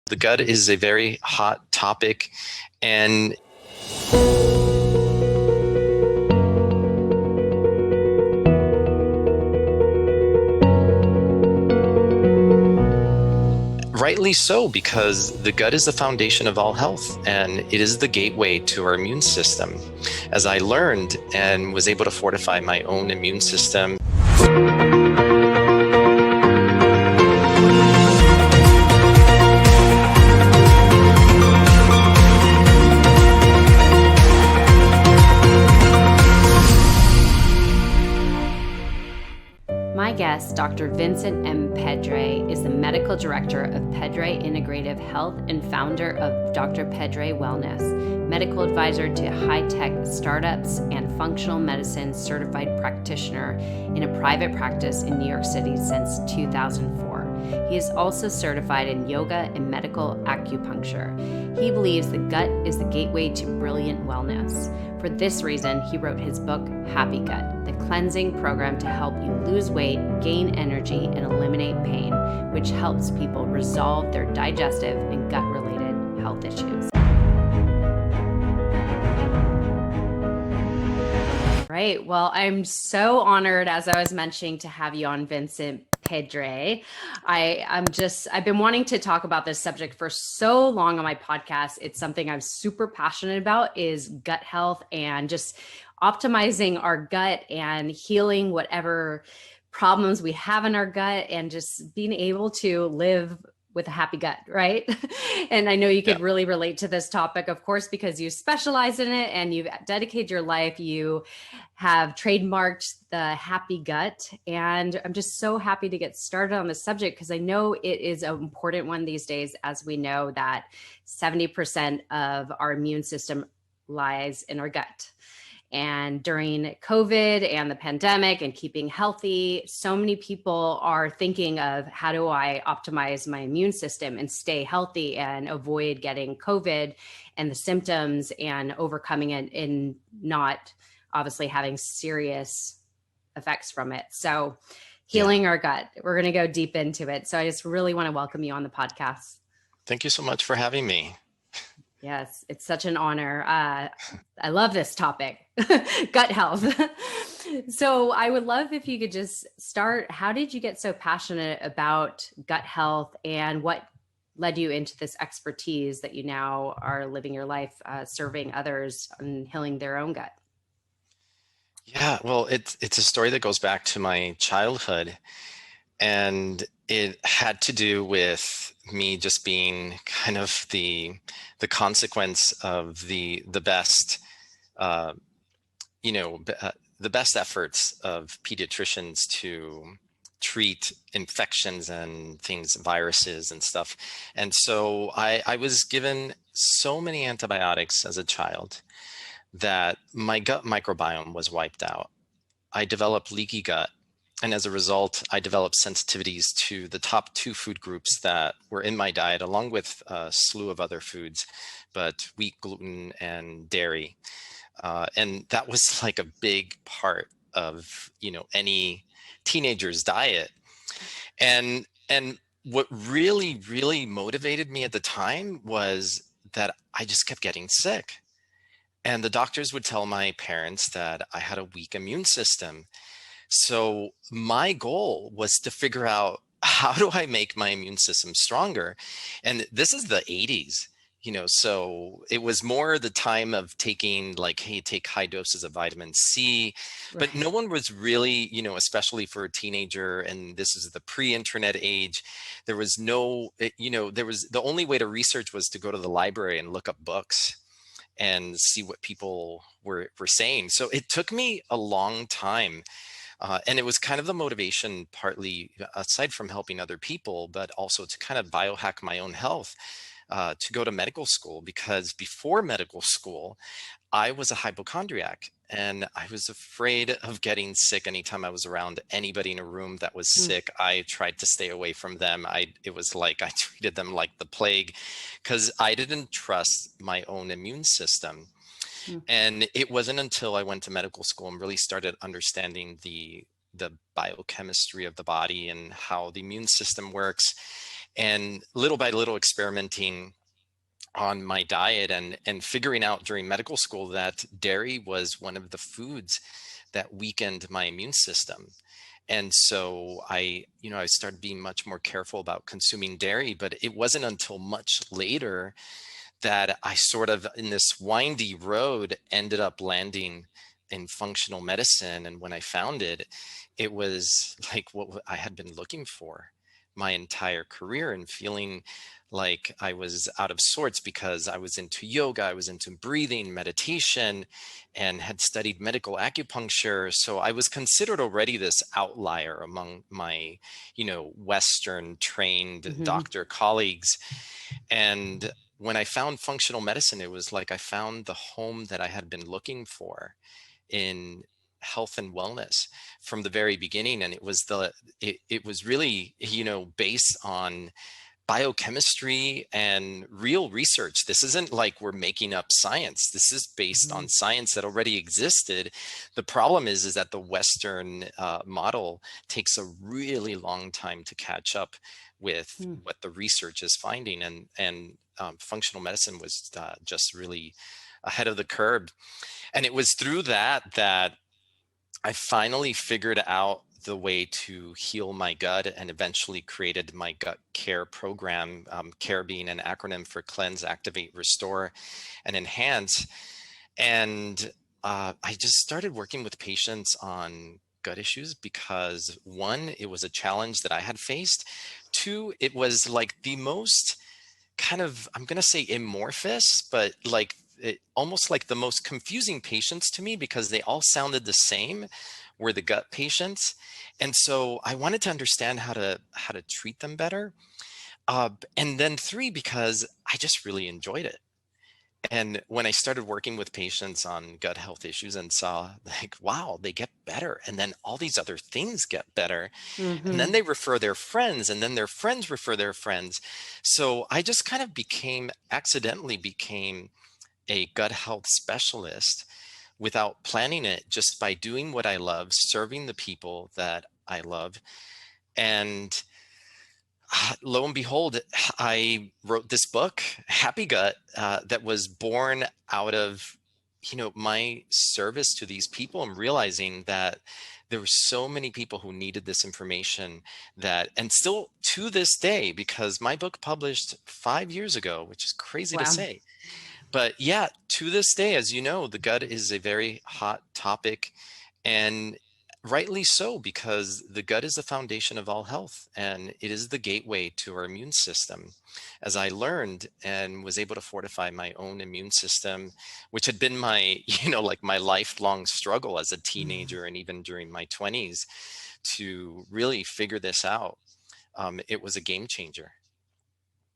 The gut is a very hot topic, and rightly so, because the gut is the foundation of all health, and it is the gateway to our immune system. As I learned and was able to fortify my own immune system, My guest, Dr. Vincent M. Pedre, is the medical director of Pedre Integrative Health and founder of Dr. Pedre Wellness, medical advisor to high-tech startups and functional medicine certified practitioner in a private practice in New York City since 2004. He is also certified in yoga and medical acupuncture. He believes the gut is the gateway to brilliant wellness. For this reason, he wrote his book, Happy Gut, the cleansing program to help you lose weight, gain energy, and eliminate pain, which helps people resolve their digestive and gut-related health issues. Right. Well, I'm so honored, as I was mentioning, to have you on, Vincent Pedre. I've been wanting to talk about this subject for so long on my podcast. It's something I'm super passionate about, is gut health and just optimizing our gut and healing whatever problems we have in our gut and just being able to live with a happy gut, right? And I know you could really relate to this topic, of course, because you specialize in it and you've dedicated your life. You have trademarked the happy gut. And I'm just so happy to get started on this subject because I know it is an important one these days, as we know that 70% of our immune system lies in our gut. And during COVID and the pandemic and keeping healthy, so many people are thinking of, how do I optimize my immune system and stay healthy and avoid getting COVID and the symptoms and overcoming it and not obviously having serious effects from it. So healing our gut, we're going to go deep into it. So I just really want to welcome you on the podcast. thank you so much for having me. Yes, it's such an honor. I love this topic, gut health. So I would love if you could just start. How did you get so passionate about gut health, and what led you into this expertise that you now are living your life serving others and healing their own gut? Yeah, well, it's a story that goes back to my childhood, and it had to do with me just being kind of the consequence of the best the best efforts of pediatricians to treat infections and things, viruses and stuff. And so I was given so many antibiotics as a child that my gut microbiome was wiped out. I developed leaky gut. And as a result, I developed sensitivities to the top 2 food groups that were in my diet, along with a slew of other foods, but wheat, gluten, and dairy. And that was like a big part of, any teenager's diet. And what really, really motivated me at the time was that I just kept getting sick. And the doctors would tell my parents that I had a weak immune system. So my goal was to figure out, how do I make my immune system stronger? And this is the 80s, so it was more the time of taking, like, hey, take high doses of vitamin C, but no one was really, especially for a teenager. And this is the pre-internet age. There was no, the only way to research was to go to the library and look up books and see what people were saying. So it took me a long time. And it was kind of the motivation, partly aside from helping other people, but also to kind of biohack my own health, to go to medical school. Because before medical school, I was a hypochondriac, and I was afraid of getting sick. Anytime I was around anybody in a room that was sick, I tried to stay away from them. It was like I treated them like the plague, because I didn't trust my own immune system. And it wasn't until I went to medical school and really started understanding the biochemistry of the body and how the immune system works, and little by little experimenting on my diet and figuring out during medical school that dairy was one of the foods that weakened my immune system. And so I started being much more careful about consuming dairy, but it wasn't until much later that I sort of, in this windy road, ended up landing in functional medicine. And when I found it, it was like what I had been looking for my entire career, and feeling like I was out of sorts because I was into yoga, I was into breathing, meditation, and had studied medical acupuncture. So I was considered already this outlier among my, Western trained Hmm. doctor colleagues. And when I found functional medicine, it was like I found the home that I had been looking for in health and wellness from the very beginning. And it was really, based on biochemistry and real research. This isn't like we're making up science. This is based Hmm. on science that already existed. The problem is that the Western model takes a really long time to catch up with what the research is finding, and functional medicine was just really ahead of the curve. And it was through that I finally figured out the way to heal my gut, and eventually created my gut care program, care being an acronym for cleanse, activate, restore, and enhance. And I just started working with patients on gut issues because, one, it was a challenge that I had faced. Two, it was like the most kind of, I'm going to say amorphous, but like almost like the most confusing patients to me, because they all sounded the same, were the gut patients. And so I wanted to understand how to treat them better. And then three, because I just really enjoyed it. And when I started working with patients on gut health issues and saw like, wow, they get better. And then all these other things get better. And then Hmm. they refer their friends, and then their friends refer their friends. So I just kind of accidentally became a gut health specialist without planning it, just by doing what I love, serving the people that I love. And lo and behold, I wrote this book, Happy Gut, that was born out of, my service to these people, and realizing that there were so many people who needed this information, and still to this day, because my book published 5 years ago, which is crazy to Wow. say. But yeah, to this day, as you know, the gut is a very hot topic, and rightly so, because the gut is the foundation of all health, and it is the gateway to our immune system. As I learned and was able to fortify my own immune system, which had been my, like my lifelong struggle as a teenager and even during my 20s, to really figure this out, it was a game changer.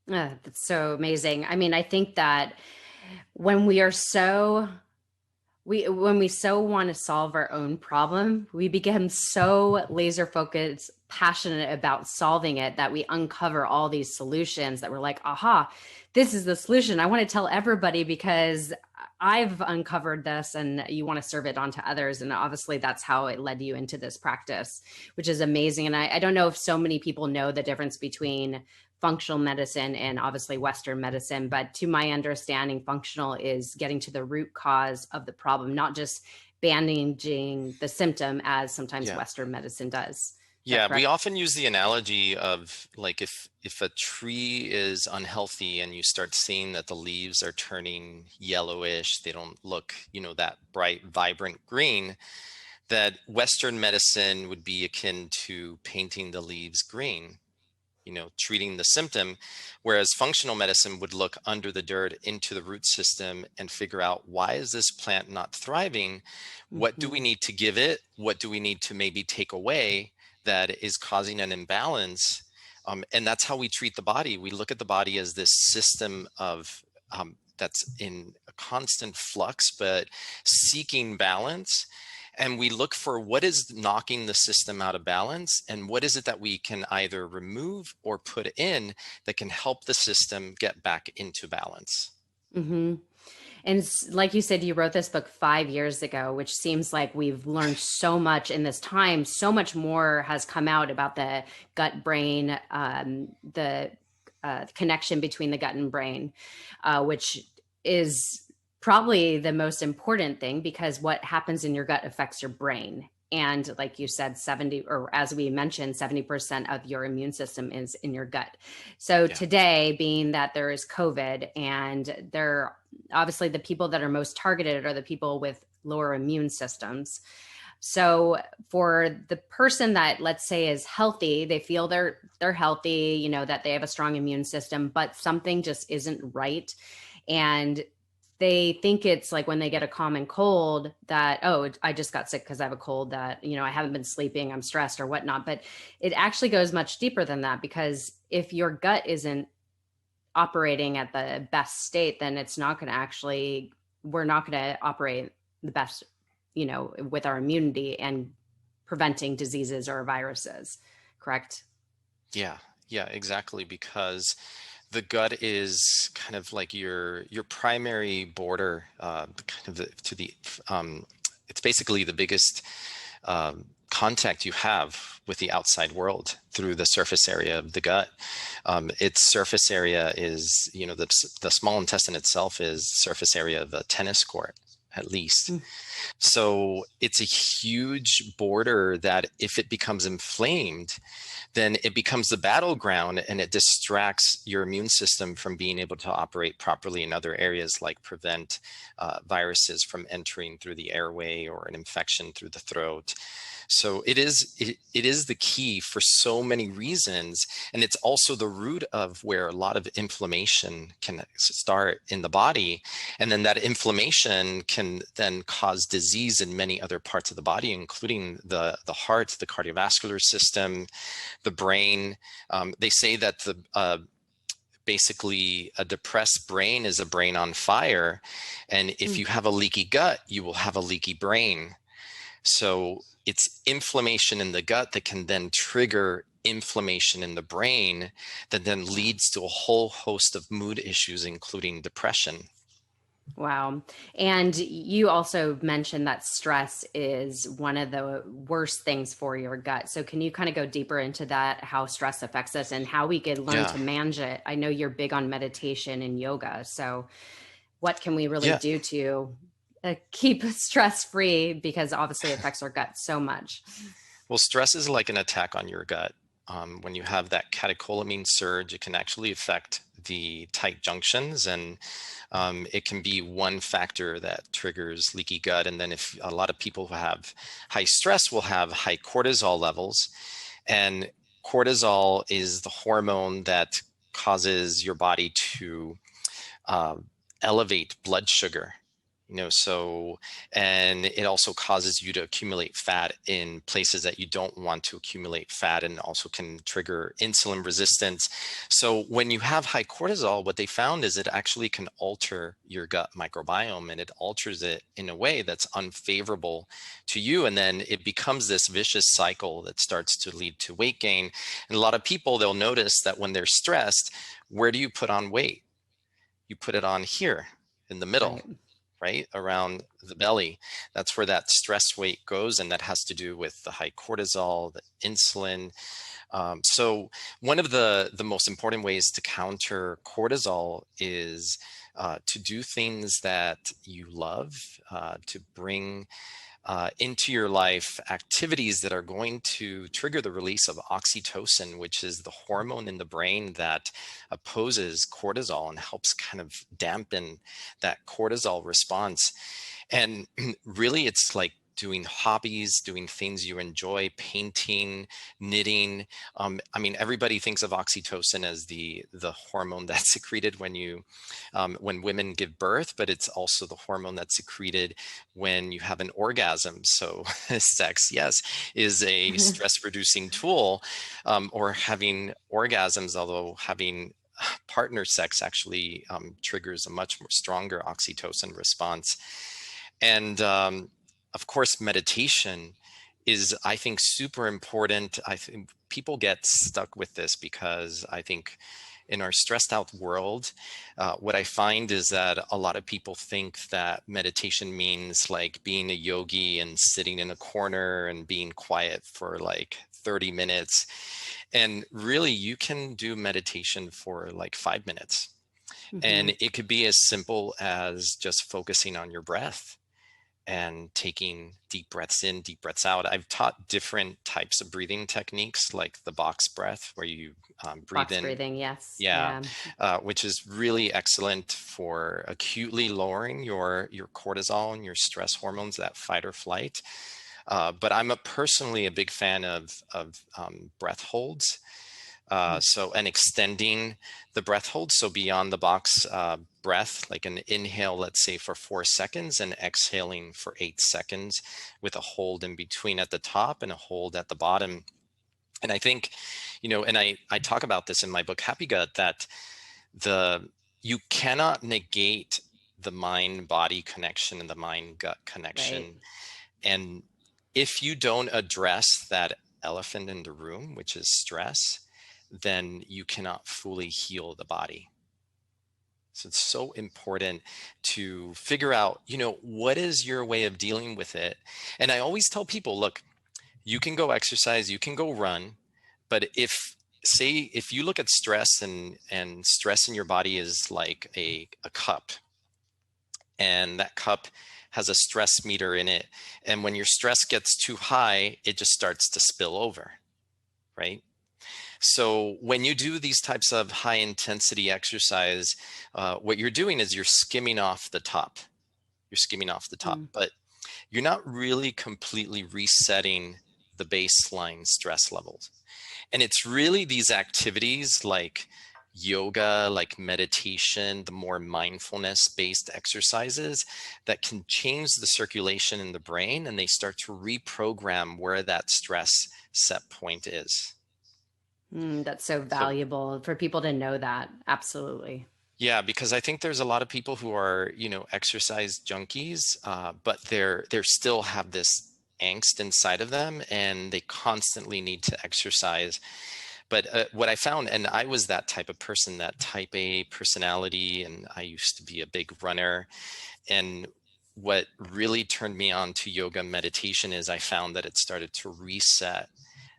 That's so amazing. I mean, I think that when we are so when we so want to solve our own problem, we become so laser focused, passionate about solving it, that we uncover all these solutions that we're like, aha, this is the solution. I want to tell everybody because I've uncovered this, and you want to serve it on to others. And obviously that's how it led you into this practice, which is amazing. And I don't know if so many people know the difference between functional medicine and obviously Western medicine. But to my understanding, functional is getting to the root cause of the problem, not just bandaging the symptom as sometimes Yeah. Western medicine does. Is that Yeah, we correct? often use the analogy of like, if a tree is unhealthy and you start seeing that the leaves are turning yellowish, they don't look, that bright, vibrant green, that Western medicine would be akin to painting the leaves green, treating the symptom, whereas functional medicine would look under the dirt into the root system and figure out, why is this plant not thriving? What do we Mm-hmm. need to give it? What do we need to maybe take away that is causing an imbalance? And that's how we treat the body. We look at the body as this system of, that's in a constant flux, but seeking balance. And we look for what is knocking the system out of balance, and what is it that we can either remove or put in that can help the system get back into balance. Mm-hmm. And like you said, you wrote this book 5 years ago, which seems like we've learned so much in this time. So much more has come out about the gut brain, the connection between the gut and brain, which is probably the most important thing, because what happens in your gut affects your brain. And like you said, 70, or as we mentioned, 70% of your immune system is in your gut. So Yeah. today, being that there is COVID, and there, obviously the people that are most targeted are the people with lower immune systems. So for the person that, let's say, is healthy, they feel they're healthy, that they have a strong immune system, but something just isn't right. And they think it's like when they get a common cold that, oh, I just got sick because I have a cold, that, I haven't been sleeping, I'm stressed or whatnot. But it actually goes much deeper than that, because if your gut isn't operating at the best state, then it's not going to actually, we're not going to operate the best, with our immunity and preventing diseases or viruses. Correct? Yeah. Yeah, exactly. Because the gut is kind of like your primary border, kind of to the it's basically the biggest contact you have with the outside world through the surface area of the gut. Its surface area is, the small intestine itself is surface area of a tennis court, at least. So it's a huge border that if it becomes inflamed, then it becomes the battleground, and it distracts your immune system from being able to operate properly in other areas, like prevent viruses from entering through the airway or an infection through the throat. So it is the key for so many reasons. And it's also the root of where a lot of inflammation can start in the body. And then that inflammation can then cause disease in many other parts of the body, including the heart, the cardiovascular system, the brain. They say that basically a depressed brain is a brain on fire. And if you have a leaky gut, you will have a leaky brain. So it's inflammation in the gut that can then trigger inflammation in the brain that then leads to a whole host of mood issues, including depression. Wow. And you also mentioned that stress is one of the worst things for your gut. So can you kind of go deeper into that, how stress affects us and how we could learn Yeah. to manage it? I know you're big on meditation and yoga. So what can we really Yeah. do to keep stress free? Because obviously it affects our gut so much. Well, stress is like an attack on your gut. When you have that catecholamine surge, it can actually affect the tight junctions, and it can be one factor that triggers leaky gut. And then if a lot of people who have high stress will have high cortisol levels, and cortisol is the hormone that causes your body to uh, elevate blood sugar. So, and it also causes you to accumulate fat in places that you don't want to accumulate fat, and also can trigger insulin resistance. So when you have high cortisol, what they found is it actually can alter your gut microbiome, and it alters it in a way that's unfavorable to you. And then it becomes this vicious cycle that starts to lead to weight gain. And a lot of people, they'll notice that when they're stressed, where do you put on weight? You put it on here in the middle, Right. right around the belly. That's where that stress weight goes, and that has to do with the high cortisol, the insulin. So one of the most important ways to counter cortisol is to do things that you love, to bring into your life activities that are going to trigger the release of oxytocin, which is the hormone in the brain that opposes cortisol and helps kind of dampen that cortisol response. And really, it's like doing hobbies, doing things you enjoy, painting, knitting. I mean, everybody thinks of oxytocin as the hormone that's secreted when women give birth, but it's also the hormone that's secreted when you have an orgasm. So sex, yes, is a stress reducing tool, or having orgasms, although having partner sex actually triggers a much more stronger oxytocin response. And of course, meditation is, I think, super important. I think people get stuck with this because I think in our stressed out world, what I find is that a lot of people think that meditation means like being a yogi and sitting in a corner and being quiet for like 30 minutes. And really, you can do meditation for like 5 minutes. Hmm. And it could be as simple as just focusing on your breath and taking deep breaths in, deep breaths out. I've taught different types of breathing techniques, like the box breath, where you breathe Box in. breathing, yes. Yeah, Yeah. which is really excellent for acutely lowering your cortisol and your stress hormones, that fight or flight. But I'm personally a big fan of breath holds. So, and extending the breath hold. So beyond the box breath, like an inhale, let's say for 4 seconds, and exhaling for 8 seconds with a hold in between at the top and a hold at the bottom. And I think, and I talk about this in my book, Happy Gut, that you cannot negate the mind body connection and the mind gut Right. connection. And if you don't address that elephant in the room, which is stress, then you cannot fully heal the body. So it's so important to figure out, what is your way of dealing with it? And I always tell people, look, you can go exercise, you can go run, but if you look at stress, and stress in your body is like a cup, and that cup has a stress meter in it, and when your stress gets too high, it just starts to spill over, right? So when you do these types of high intensity exercise, what you're doing is you're skimming off the top. You're skimming off the top, Mm. but you're not really completely resetting the baseline stress levels. And it's really these activities like yoga, like meditation, the more mindfulness based exercises that can change the circulation in the brain, and they start to reprogram where that stress set point is. That's so So valuable for people to know that. Absolutely. yeah, because I think there's a lot of people who are, exercise junkies, but they're still have this angst inside of them, and they constantly need to exercise. But what I found, and I was that type of person, that type A personality, and I used to be a big runner. And what really turned me on to yoga meditation is I found that it started to reset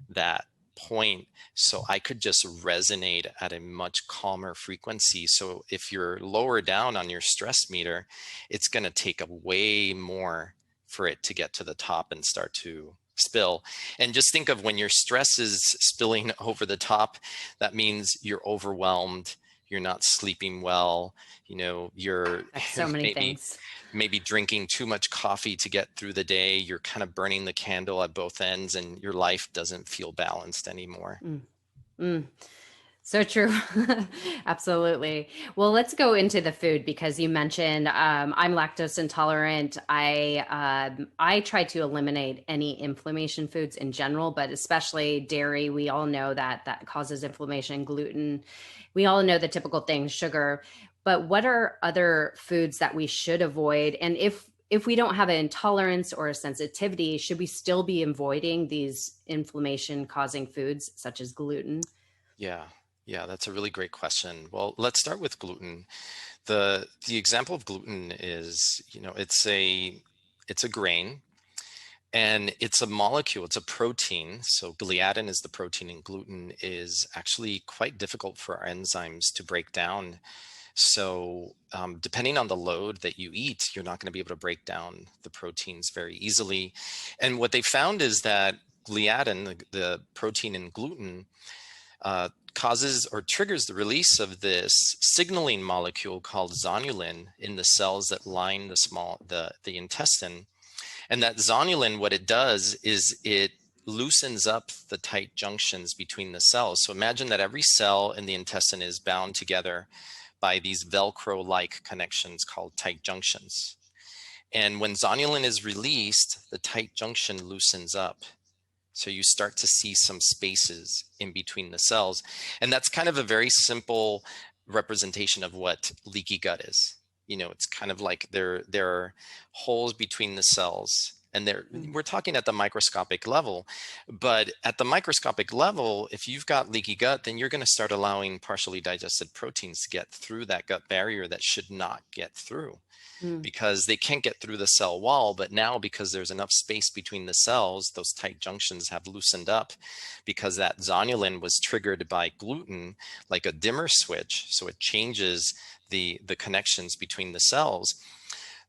that point, so I could just resonate at a much calmer frequency. So if you're lower down on your stress meter, it's going to take a way more for it to get to the top and start to spill. And just think of when your stress is spilling over the top, that means you're overwhelmed, you're not sleeping well, you're That's so many maybe things. maybe drinking too much coffee to get through the day. You're kind of burning the candle at both ends, and your life doesn't feel balanced anymore. Mm. Mm. So true. Absolutely. Well, let's go into the food because you mentioned I'm lactose intolerant. I try to eliminate any inflammation foods in general, but especially dairy. We all know that causes inflammation. Gluten. We all know the typical things. Sugar. But what are other foods that we should avoid? And if we don't have an intolerance or a sensitivity, should we still be avoiding these inflammation causing foods such as gluten? Yeah. Yeah, that's a really great question. Well, let's start with gluten. The example of gluten is, it's a grain, and it's a molecule, it's a protein. So gliadin is the protein, and gluten is actually quite difficult for our enzymes to break down. So depending on the load that you eat, you're not going to be able to break down the proteins very easily. And what they found is that gliadin, the protein in gluten, causes or triggers the release of this signaling molecule called zonulin in the cells that line the intestine. And that zonulin, what it does is it loosens up the tight junctions between the cells. So imagine that every cell in the intestine is bound together by these Velcro-like connections called tight junctions. And when zonulin is released, the tight junction loosens up. So you start to see some spaces in between the cells. And that's kind of a very simple representation of what leaky gut is. It's kind of like there are holes between the cells, And Mm. we're talking at the microscopic level, but at the microscopic level, if you've got leaky gut, then you're going to start allowing partially digested proteins to get through that gut barrier that should not get through, Mm. because they can't get through the cell wall. But now, because there's enough space between the cells, those tight junctions have loosened up because that zonulin was triggered by gluten, like a dimmer switch. So it changes the connections between the cells.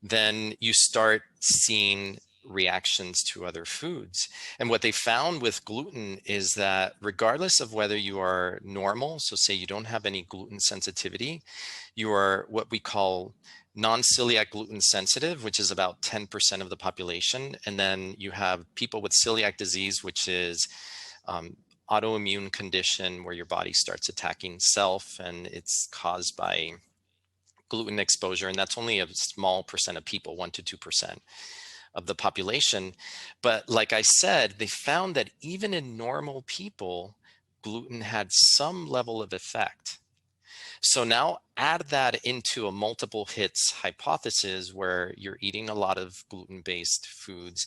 Then you start seeing reactions to other foods. And what they found with gluten is that regardless of whether you are normal, so say you don't have any gluten sensitivity, you are what we call non-celiac gluten sensitive, which is about 10% of the population. And then you have people with celiac disease, which is autoimmune condition where your body starts attacking self, and it's caused by gluten exposure. And that's only a small percent of people, 1 to 2% of the population. But like I said, they found that even in normal people, gluten had some level of effect. So now add that into a multiple hits hypothesis where you're eating a lot of gluten-based foods,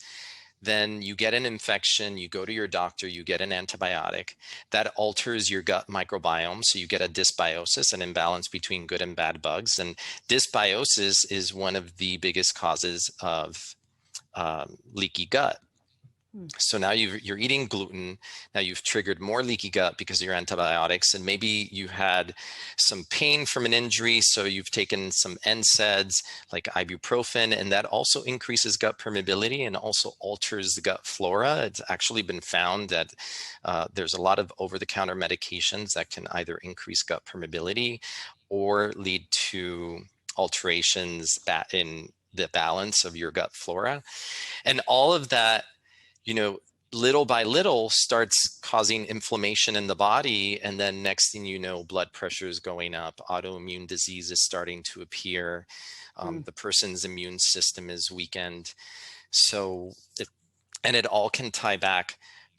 then you get an infection, you go to your doctor, you get an antibiotic that alters your gut microbiome. So you get a dysbiosis, an imbalance between good and bad bugs. And dysbiosis is one of the biggest causes of leaky gut. Mm. So now you're eating gluten. Now you've triggered more leaky gut because of your antibiotics, and maybe you had some pain from an injury, so you've taken some NSAIDs like ibuprofen, and that also increases gut permeability and also alters the gut flora. It's actually been found that there's a lot of over-the-counter medications that can either increase gut permeability or lead to alterations in the balance of your gut flora. And all of that, you know, little by little starts causing inflammation in the body. And then next thing you know, blood pressure is going up, autoimmune disease is starting to appear. Mm. The person's immune system is weakened. So, and it all can tie back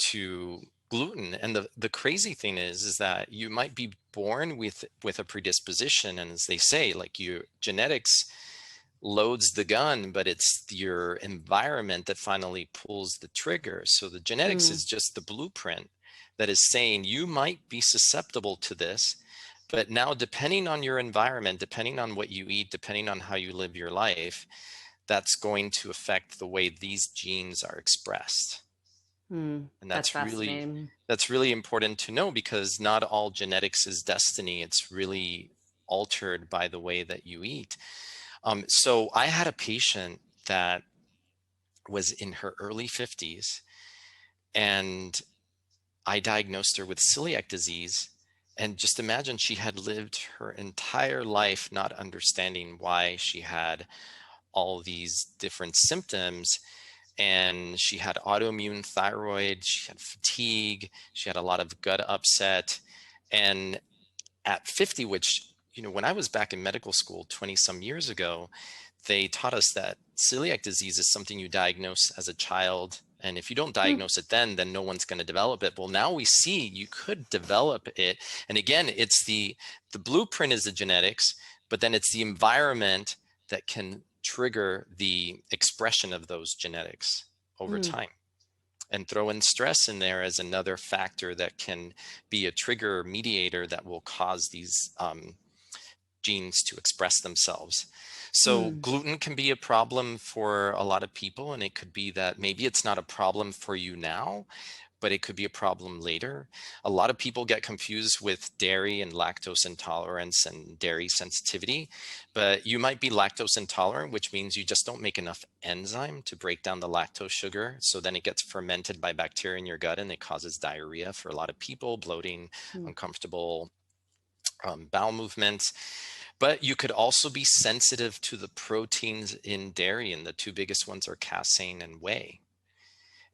to gluten. And the crazy thing is that you might be born with a predisposition. And as they say, like your genetics loads the gun, but it's your environment that finally pulls the trigger. So the genetics Mm. is just the blueprint that is saying you might be susceptible to this. But now, depending on your environment, depending on what you eat, depending on how you live your life, that's going to affect the way these genes are expressed. Mm. And That's fascinating. that's really important to know, because not all genetics is destiny. It's really altered by the way that you eat. So I had a patient that was in her early 50s, and I diagnosed her with celiac disease. And just imagine, she had lived her entire life not understanding why she had all these different symptoms. And she had autoimmune thyroid, she had fatigue, she had a lot of gut upset. And at 50, which, you know, when I was back in medical school 20 some years ago, they taught us that celiac disease is something you diagnose as a child. And if you don't Mm. diagnose it then no one's going to develop it. Well, now we see you could develop it. And again, it's the blueprint is the genetics, but then it's the environment that can trigger the expression of those genetics over Mm. time. And throw in stress in there as another factor that can be a trigger mediator that will cause these genes to express themselves. So Mm. gluten can be a problem for a lot of people, and it could be that maybe it's not a problem for you now, but it could be a problem later. A lot of people get confused with dairy and lactose intolerance and dairy sensitivity, but you might be lactose intolerant, which means you just don't make enough enzyme to break down the lactose sugar. So then it gets fermented by bacteria in your gut, and it causes diarrhea for a lot of people, bloating, Mm. uncomfortable bowel movements. But you could also be sensitive to the proteins in dairy, and the two biggest ones are casein and whey.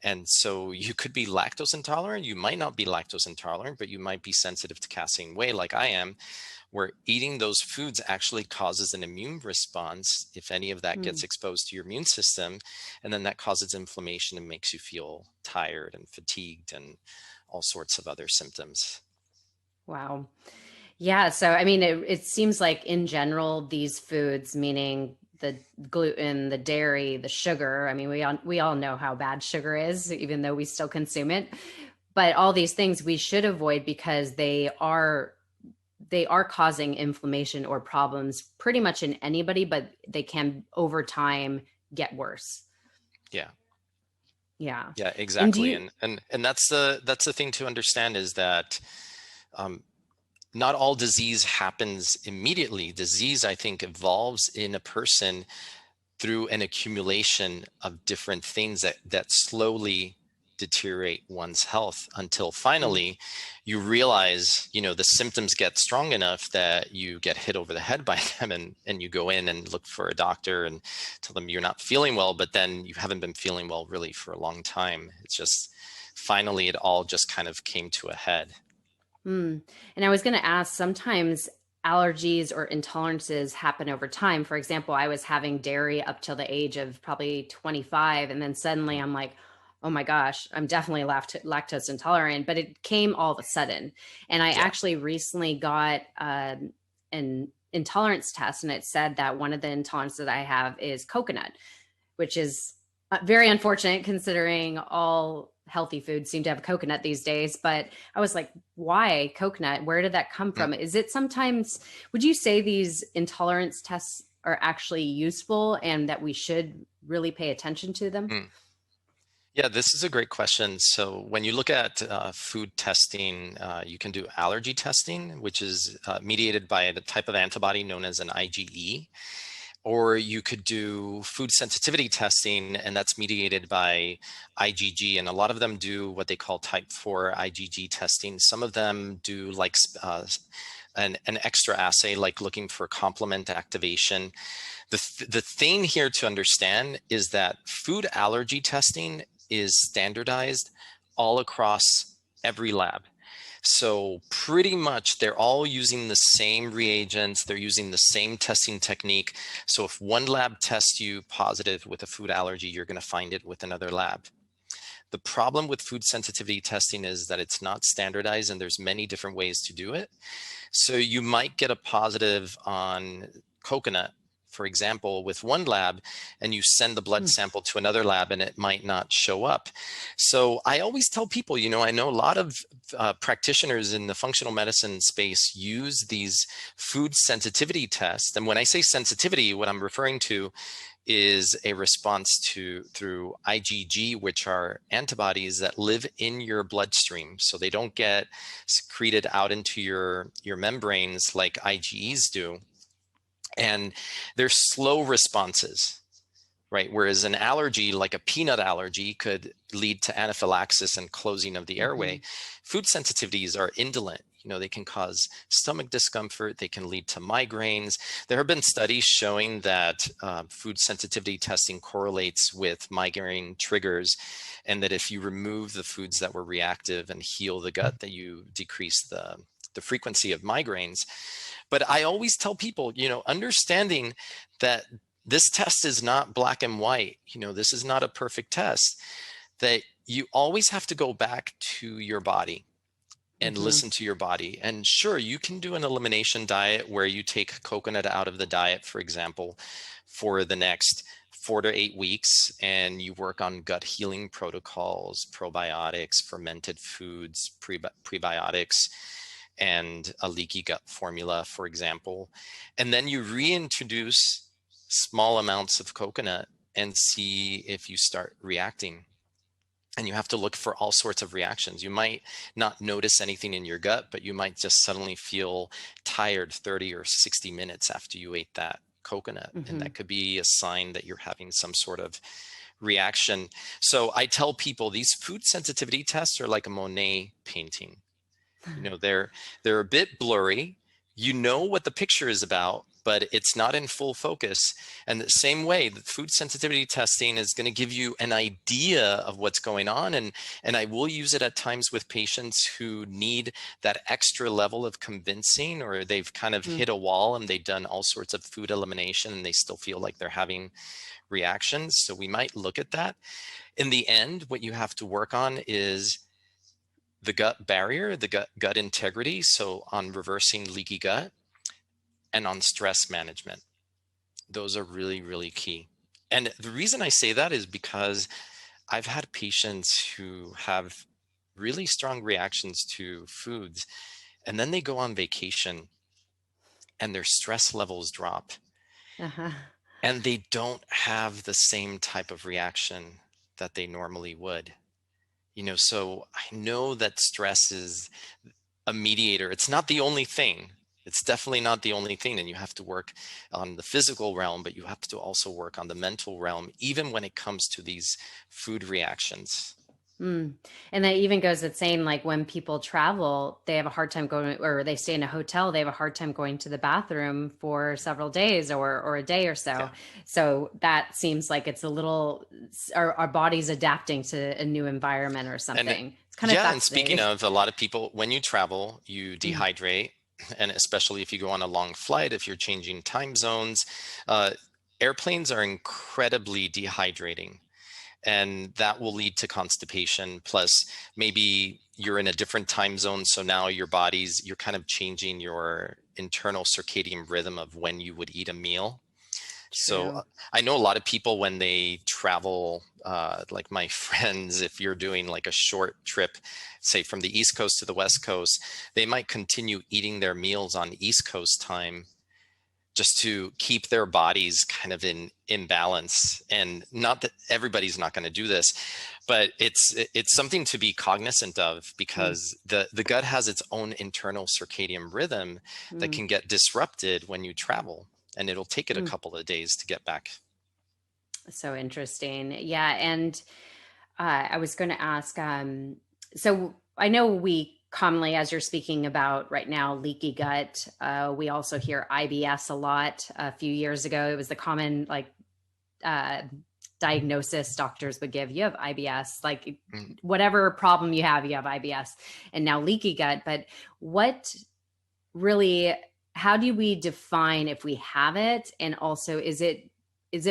And so you could be lactose intolerant. You might not be lactose intolerant, but you might be sensitive to casein whey, like I am, where eating those foods actually causes an immune response if any of that Mm. gets exposed to your immune system. And then that causes inflammation and makes you feel tired and fatigued and all sorts of other symptoms. Wow. Yeah. So, I mean, it seems like in general, these foods, meaning the gluten, the dairy, the sugar. I mean, we all know how bad sugar is, even though we still consume it. But all these things we should avoid because they are causing inflammation or problems pretty much in anybody, but they can over time get worse. Yeah. Yeah. Yeah, And do exactly. you, And that's the thing to understand is that um, not all disease happens immediately. Disease, I think, evolves in a person through an accumulation of different things that slowly deteriorate one's health until mm, finally you realize, the symptoms get strong enough that you get hit over the head by them, and you go in and look for a doctor and tell them you're not feeling well, but then you haven't been feeling well really for a long time. It's just finally it all just kind of came to a head. mm. And I was going to ask, sometimes allergies or intolerances happen over time. For example, I was having dairy up till the age of probably 25. And then suddenly I'm like, oh my gosh, I'm definitely lactose intolerant, but it came all of a sudden. And I Yeah. actually recently got an intolerance test, and it said that one of the intolerances that I have is coconut, which is very unfortunate considering all healthy foods seem to have coconut these days. But I was like, why coconut? Where did that come Mm, from? Is it sometimes, would you say these intolerance tests are actually useful and that we should really pay attention to them? mm. Yeah, this is a great question. So when you look at food testing, you can do allergy testing, which is mediated by the type of antibody known as an IgE, or you could do food sensitivity testing, and that's mediated by IgG. And a lot of them do what they call type 4 IgG testing. Some of them do like an extra assay, like looking for complement activation. The thing here to understand is that food allergy testing is standardized all across every lab. So pretty much they're all using the same reagents, they're using the same testing technique. So if one lab tests you positive with a food allergy, you're going to find it with another lab. The problem with food sensitivity testing is that it's not standardized and there's many different ways to do it. So you might get a positive on coconut, for example, with one lab, and you send the blood Mm, sample to another lab and it might not show up. So I always tell people, I know a lot of practitioners in the functional medicine space use these food sensitivity tests. And when I say sensitivity, what I'm referring to is a response through IgG, which are antibodies that live in your bloodstream. So they don't get secreted out into your membranes like IgEs do. And they're slow responses, right? Whereas an allergy, like a peanut allergy, could lead to anaphylaxis and closing of the airway. mhm, Food sensitivities are indolent. They can cause stomach discomfort. They can lead to migraines. There have been studies showing that food sensitivity testing correlates with migraine triggers, and that if you remove the foods that were reactive and heal the gut, that you decrease the frequency of migraines. But I always tell people, understanding that this test is not black and white, this is not a perfect test, that you always have to go back to your body and mhm, listen to your body. And sure, you can do an elimination diet where you take coconut out of the diet, for example, for the next 4 to 8 weeks, and you work on gut healing protocols, probiotics, fermented foods, prebiotics, and a leaky gut formula, for example. And then you reintroduce small amounts of coconut and see if you start reacting. And you have to look for all sorts of reactions. You might not notice anything in your gut, but you might just suddenly feel tired 30 or 60 minutes after you ate that coconut. And that mhm. could be a sign that you're having some sort of reaction. So I tell people these food sensitivity tests are like a Monet painting. They're a bit blurry. You know what the picture is about, but it's not in full focus. And the same way, the food sensitivity testing is going to give you an idea of what's going on. And I will use it at times with patients who need that extra level of convincing, or they've kind of Mm. hit a wall and they've done all sorts of food elimination and they still feel like they're having reactions. So we might look at that. In the end, what you have to work on is the gut barrier, the gut integrity. So on reversing leaky gut and on stress management. Those are really, really key. And the reason I say that is because I've had patients who have really strong reactions to foods, and then they go on vacation and their stress levels drop, Uh-huh. and they don't have the same type of reaction that they normally would. So I know that stress is a mediator. It's not the only thing. It's definitely not the only thing. And you have to work on the physical realm, but you have to also work on the mental realm, even when it comes to these food reactions. Mm. And that even goes with saying, like, when people travel, they have a hard time going, or they stay in a hotel, they have a hard time going to the bathroom for several days or a day or so. Yeah. So that seems like it's a little, our body's adapting to a new environment or And something. It's kind of yeah, and speaking fascinating. of, a lot of people, when you travel, you Mm. dehydrate. And especially if you go on a long flight, if you're changing time zones, uh, airplanes are incredibly dehydrating. And that will lead to constipation. Plus, maybe you're in a different time zone. So now you're kind of changing your internal circadian rhythm of when you would eat a meal. So True. I know a lot of people when they travel, like my friends, if you're doing like a short trip, say from the East Coast to the West Coast, they might continue eating their meals on East Coast time just to keep their bodies kind of in balance. And not that everybody's not going to do this, but it's something to be cognizant of, Mm. because the gut has its own internal circadian rhythm that Mm. can get disrupted when you travel, and it'll take it a Mm. couple of days to get back. So interesting. Yeah. And I was going to ask, so I know we commonly, as you're speaking about right now, leaky gut, we also hear IBS a lot. A few years ago, it was the common, like, uh, diagnosis doctors would give. You have IBS, like Mm. whatever problem you have IBS, and now leaky gut. But what really, how do we define if we have it? And also, is it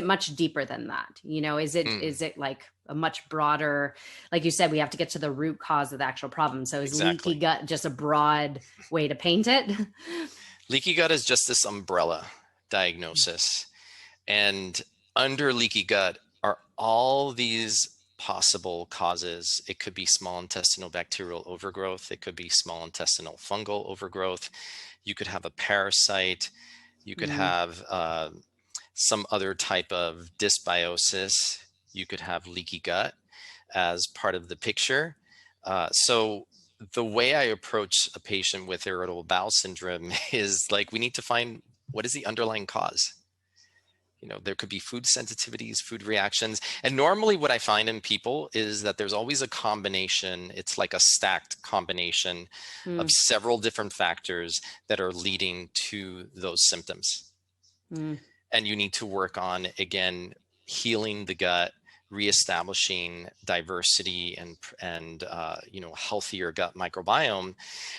much deeper than that? Is it Mm. is it like a much broader, like you said, we have to get to the root cause of the actual problem. So is leaky Exactly. gut just a broad way to paint it? Leaky gut is just this umbrella diagnosis. And under leaky gut are all these possible causes. It could be small intestinal bacterial overgrowth. It could be small intestinal fungal overgrowth. You could have a parasite. You could Mm, have some other type of dysbiosis. You could have leaky gut as part of the picture. So the way I approach a patient with irritable bowel syndrome is like, we need to find what is the underlying cause. There could be food sensitivities, food reactions. And normally what I find in people is that there's always a combination. It's like a stacked combination of mm, several different factors that are leading to those symptoms. mm, And you need to work on, again, healing the gut, reestablishing diversity and healthier gut microbiome.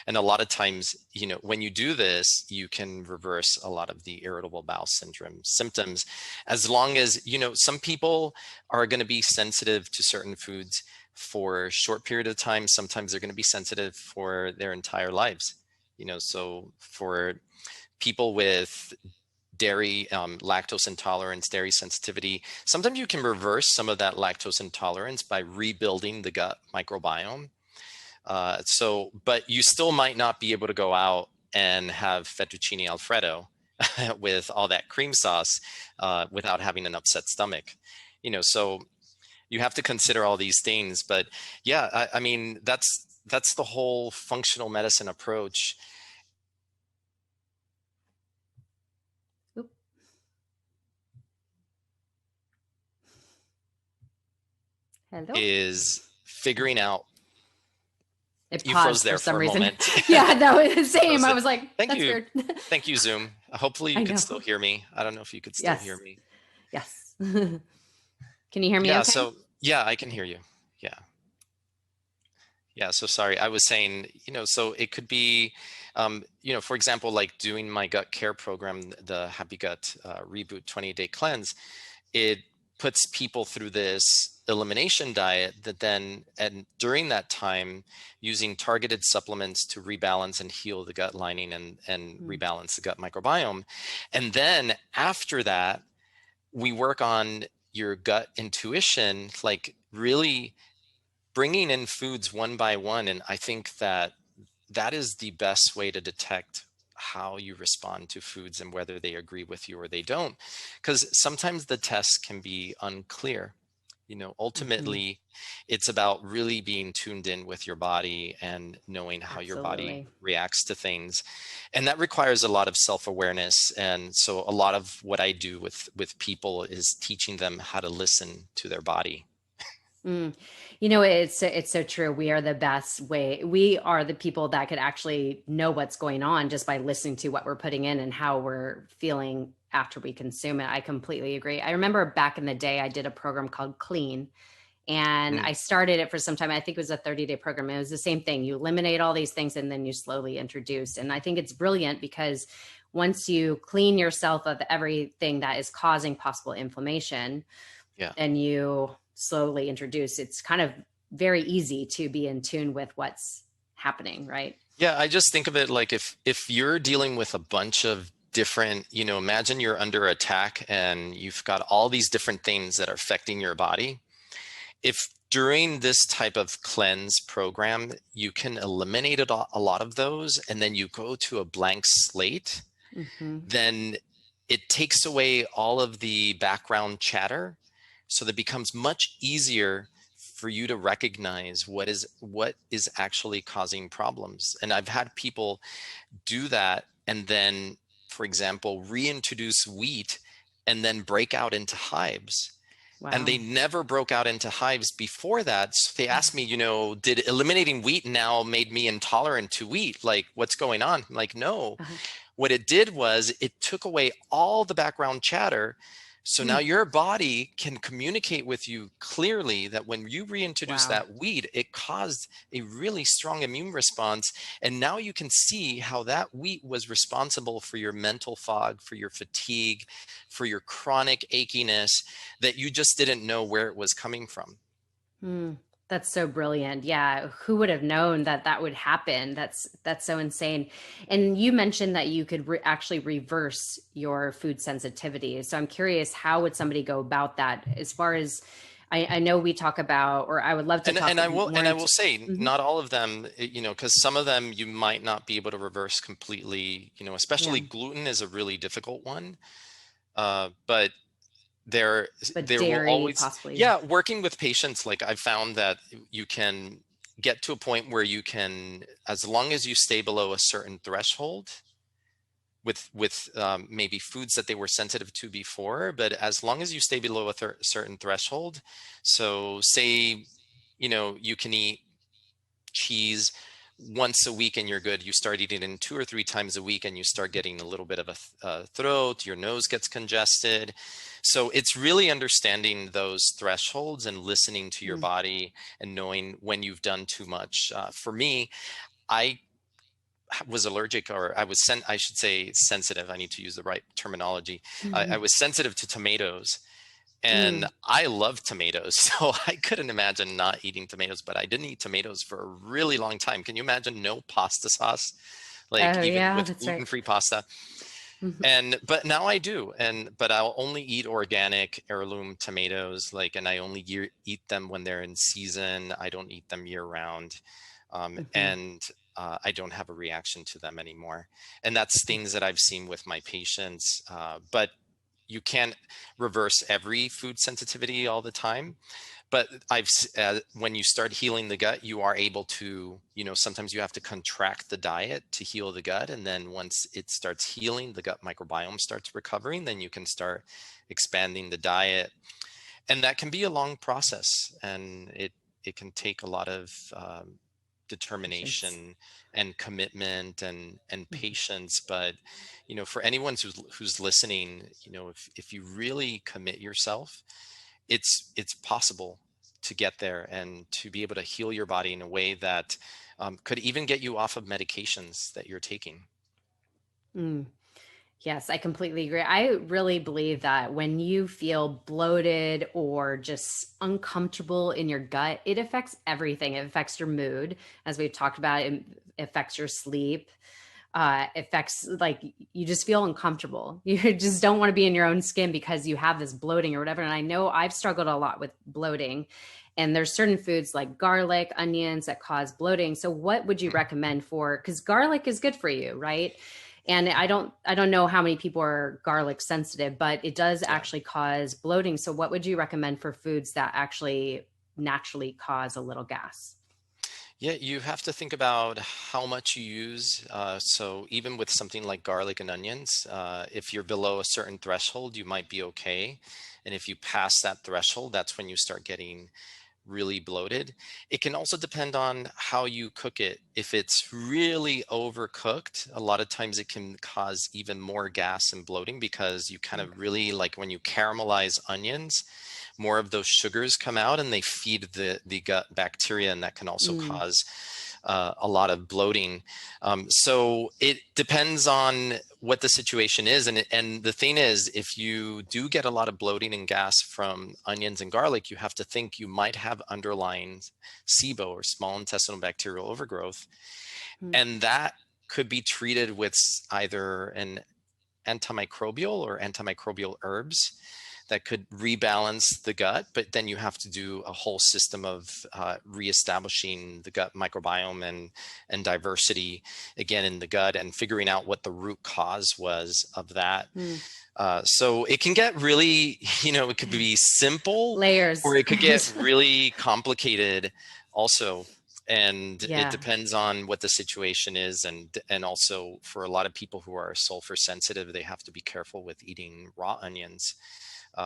And a lot of times, when you do this, you can reverse a lot of the irritable bowel syndrome symptoms, as long as, some people are going to be sensitive to certain foods for a short period of time. Sometimes they're going to be sensitive for their entire lives. So for people with dairy, lactose intolerance, dairy sensitivity, sometimes you can reverse some of that lactose intolerance by rebuilding the gut microbiome. But you still might not be able to go out and have fettuccine Alfredo with all that cream sauce without having an upset stomach. So you have to consider all these things. But yeah, I mean, that's the whole functional medicine approach, oop, hello. is figuring out. It You froze paused for there some for a reason. moment. Yeah, that was the same. Froze I it. was like, Thank that's you. weird. Thank you, Zoom. Hopefully you I could know. still hear me. I don't know if you could still hear Yes. me. Yes. Can you hear me Yeah, okay? so yeah, I can hear you. Yeah. Yeah, so sorry. I was saying, so it could be, for example, like doing my gut care program, the Happy Gut Reboot 28-day cleanse. It puts people through this elimination diet that then, and during that time, using targeted supplements to rebalance and heal the gut lining and Mm. rebalance the gut microbiome. And then after that, we work on your gut intuition, like really bringing in foods one by one. And I think that that is the best way to detect how you respond to foods and whether they agree with you or they don't. Because sometimes the tests can be unclear. Hmm. Ultimately, it's about really being tuned in with your body and knowing how your body Absolutely. reacts to things. And that requires a lot of self-awareness. And so a lot of what I do with people is teaching them how to listen to their body. Mm. It's so true. We are the best way. We are the people that could actually know what's going on just by listening to what we're putting in and how we're feeling after we consume it. I completely agree. I remember back in the day, I did a program called Clean, and Mm. I started it for some time. I think it was a 30-day program. It was the same thing. You eliminate all these things and then you slowly introduce. And I think it's brilliant because once you clean yourself of everything that is causing possible inflammation, Yeah. and you slowly introduce, it's kind of very easy to be in tune with what's happening, right? Yeah, I just think of it like if you're dealing with a bunch of different, imagine you're under attack and you've got all these different things that are affecting your body. If during this type of cleanse program, you can eliminate a lot of those and then you go to a blank slate, Mm-hmm. then it takes away all of the background chatter. So that it becomes much easier for you to recognize what is actually causing problems. And I've had people do that and then, for example, reintroduce wheat and then break out into hives. And they Wow. never broke out into hives before that. So they asked me, did eliminating wheat now made me intolerant to wheat? Like, what's going on? I'm like, no. Uh-huh. What it did was it took away all the background chatter. So now Mm. your body can communicate with you clearly that when you reintroduce Wow. that wheat, it caused a really strong immune response. And now you can see how that wheat was responsible for your mental fog, for your fatigue, for your chronic achiness that you just didn't know where it was coming from. Mm. That's so brilliant. Yeah, who would have known that that would happen? That's so insane. And you mentioned that you could actually reverse your food sensitivity. So I'm curious, how would somebody go about that? As far as I know, we talk about, or I would love to And talk and I will more and I will into. say Mhm. not all of them, because some of them you might not be able to reverse completely, Yeah, especially gluten is a really difficult one. But there but there will dairy always, possibly. yeah, working with patients, like I've found that you can get to a point where you can, as long as you stay below a certain threshold with maybe foods that they were sensitive to before, but as long as you stay below a certain threshold, so say, you can eat cheese once a week and you're good. You start eating it in 2 or 3 times a week and you start getting a little bit of a throat, your nose gets congested. So it's really understanding those thresholds and listening to your Mm. body and knowing when you've done too much. For me, I was allergic, or I should say sensitive. I need to use the right terminology. I was sensitive to tomatoes, and Mm. I love tomatoes. So I couldn't imagine not eating tomatoes, but I didn't eat tomatoes for a really long time. Can you imagine no pasta sauce? Like Oh even yeah, with that's right. gluten-free pasta. Mhm. But now I do. But I'll only eat organic heirloom tomatoes, and I only eat them when they're in season. I don't eat them year round. Mhm. And I don't have a reaction to them anymore. And that's things that I've seen with my patients. But you can't reverse every food sensitivity all the time. But when you start healing the gut, you are able to, sometimes you have to contract the diet to heal the gut. And then once it starts healing, the gut microbiome starts recovering, then you can start expanding the diet. And that can be a long process. And it can take a lot of Patience. determination and commitment and Mhm. patience. But for anyone who's listening, if you really commit yourself, it's possible to get there and to be able to heal your body in a way that could even get you off of medications that you're taking. Mm. Yes, I completely agree. I really believe that when you feel bloated or just uncomfortable in your gut, it affects everything. It affects your mood, as we've talked about, it affects your sleep, affects like you just feel uncomfortable. You just don't want to be in your own skin because you have this bloating or whatever. And I know I've struggled a lot with bloating, and there's certain foods like garlic, onions that cause bloating. So what would you recommend for, because garlic is good for you, right? And I don't know how many people are garlic sensitive, but it does Yeah. actually cause bloating. So what would you recommend for foods that actually naturally cause a little gas? Yeah, you have to think about how much you use. So even with something like garlic and onions, if you're below a certain threshold, you might be okay. And if you pass that threshold, that's when you start getting really bloated. It can also depend on how you cook it. If it's really overcooked, a lot of times it can cause even more gas and bloating because you kind of Okay. really like when you caramelize onions, more of those sugars come out and they feed the gut bacteria, and that can also Mm, cause a lot of bloating. So it depends on what the situation is. And the thing is, if you do get a lot of bloating and gas from onions and garlic, you have to think you might have underlying SIBO or small intestinal bacterial overgrowth. mm. And that could be treated with either an antimicrobial or antimicrobial herbs that could rebalance the gut, but then you have to do a whole system of reestablishing the gut microbiome and diversity again in the gut and figuring out what the root cause was of that. Mm. So it can get really, it could be simple or Layers. it could get really complicated also. And it Yeah. depends on what the situation is. And also for a lot of people who are sulfur sensitive, they have to be careful with eating raw onions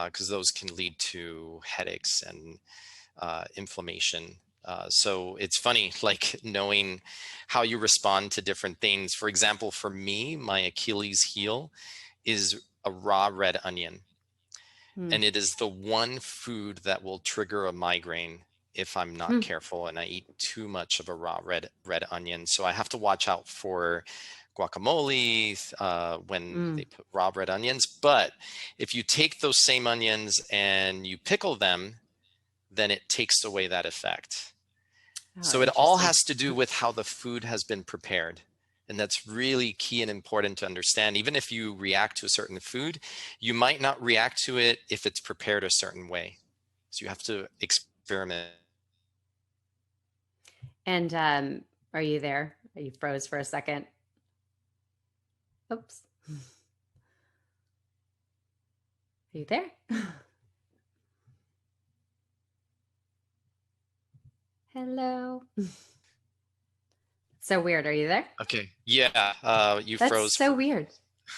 because those can lead to headaches and inflammation. So it's funny, like knowing how you respond to different things. For example, for me, my Achilles heel is a raw red onion. Mm. And it is the one food that will trigger a migraine if I'm not Mm. careful and I eat too much of a raw red onion. So I have to watch out for guacamole when they Mm. put raw red onions. But if you take those same onions and you pickle them, then it takes away that effect. Oh, So it all interesting. has to do with how the food has been prepared. And that's really key and important to understand. Even if you react to a certain food, you might not react to it if it's prepared a certain way. So you have to experiment. And are you there? You froze for a second. Oops. Are you there? Hello. So weird. Are you there? Okay. Yeah. You That's froze so for. weird.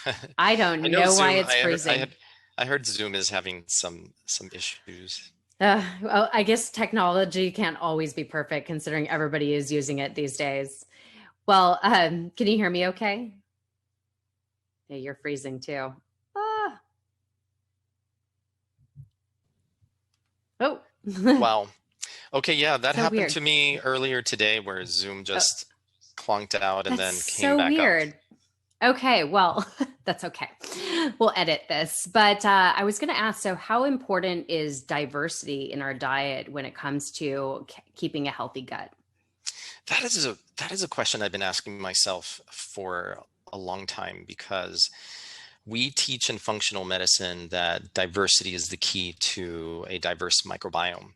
I I don't know know why Zoom. it's freezing. I heard Zoom is having some issues. Well, I guess technology can't always be perfect considering everybody is using it these days. Well, can you hear me okay? Yeah, you're freezing too. Ah. Oh, Wow. Okay. Yeah, that so happened weird. to me earlier today, where Zoom Oh, just clunked out and that's then came so back up. weird. Okay, well, that's okay. We'll edit this. But I was going to ask, so how important is diversity in our diet when it comes to keeping a healthy gut? That is a question I've been asking myself for a long time because we teach in functional medicine that diversity is the key to a diverse microbiome.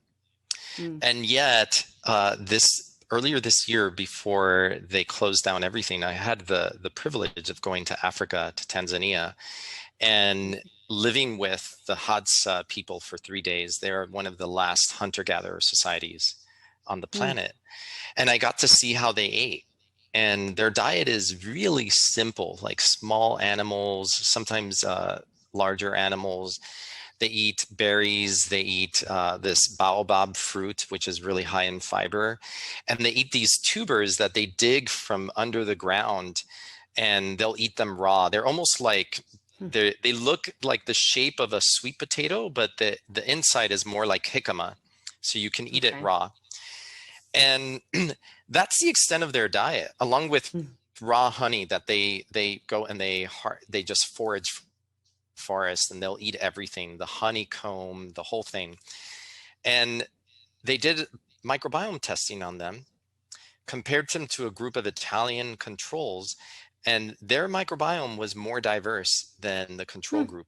Mm, And yet, this earlier this year, before they closed down everything, I had the privilege of going to Africa, to Tanzania, and living with the Hadza people for 3 days. They're one of the last hunter-gatherer societies on the mm, planet. And I got to see how they ate. And their diet is really simple, like small animals, sometimes larger animals. They eat berries. They eat this baobab fruit, which is really high in fiber. And they eat these tubers that they dig from under the ground and they'll eat them raw. They're almost like mm. they look like the shape of a sweet potato, but the inside is more like jicama. So you can eat it Okay. raw. And that's the extent of their diet, along with Mm. raw honey that they go and they just forage forest, and they'll eat everything, the honeycomb, the whole thing. And they did microbiome testing on them, compared them to a group of Italian controls, and their microbiome was more diverse than the control Hmm. group.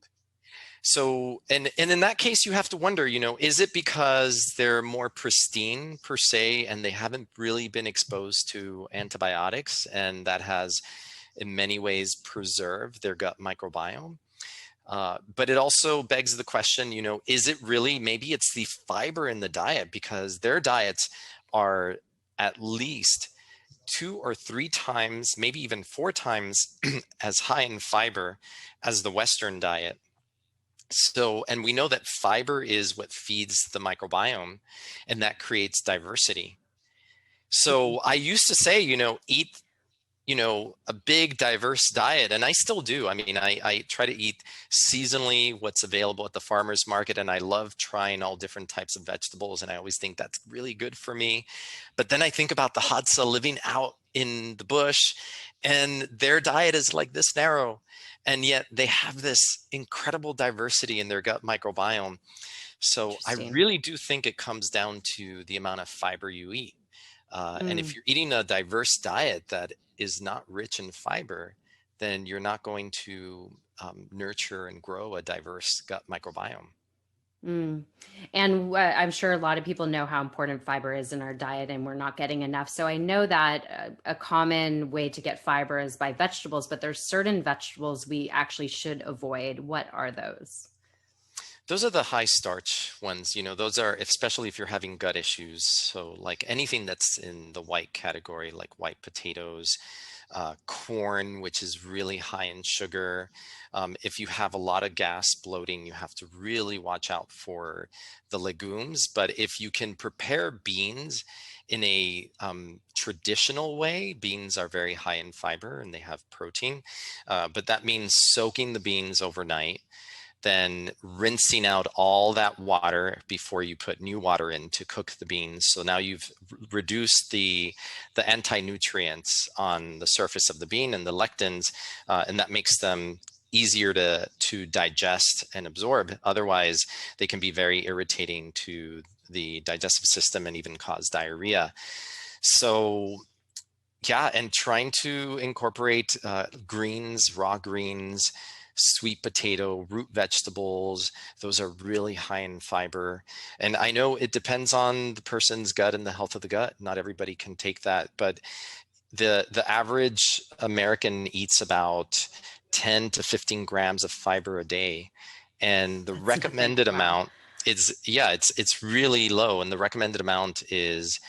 So, and in that case, you have to wonder, is it because they're more pristine per se, and they haven't really been exposed to antibiotics, and that has in many ways preserved their gut microbiome? But it also begs the question, is it really, maybe it's the fiber in the diet, because their diets are at least 2 or 3 times, maybe even 4 times as high in fiber as the Western diet. So, and we know that fiber is what feeds the microbiome, and that creates diversity. So I used to say, eat, a big diverse diet. And I still do. I mean, I try to eat seasonally what's available at the farmer's market. And I love trying all different types of vegetables. And I always think that's really good for me. But then I think about the Hadza living out in the bush, and their diet is like this narrow. And yet they have this incredible diversity in their gut microbiome. So I Interesting. really do think it comes down to the amount of fiber you eat. And if Mm. you're eating a diverse diet that is not rich in fiber, then you're not going to nurture and grow a diverse gut microbiome. Mm. And I'm sure a lot of people know how important fiber is in our diet, and we're not getting enough. So I know that a common way to get fiber is by vegetables, but there's certain vegetables we actually should avoid. What are those? Those are the high starch ones, those are, especially if you're having gut issues. So like anything that's in the white category, like white potatoes, corn, which is really high in sugar. If you have a lot of gas, bloating, you have to really watch out for the legumes. But if you can prepare beans in a traditional way, beans are very high in fiber and they have protein. But that means soaking the beans overnight, then rinsing out all that water before you put new water in to cook the beans. So now you've reduced the anti-nutrients on the surface of the bean and the lectins, and that makes them easier to digest and absorb. Otherwise, they can be very irritating to the digestive system and even cause diarrhea. So yeah, and trying to incorporate greens, raw greens, sweet potato, root vegetables. Those are really high in fiber. And I know it depends on the person's gut and the health of the gut. Not everybody can take that, but the average American eats about 10 to 15 grams of fiber a day. And the That's nothing. recommended Wow. amount is, yeah, it's really low. And the recommended amount is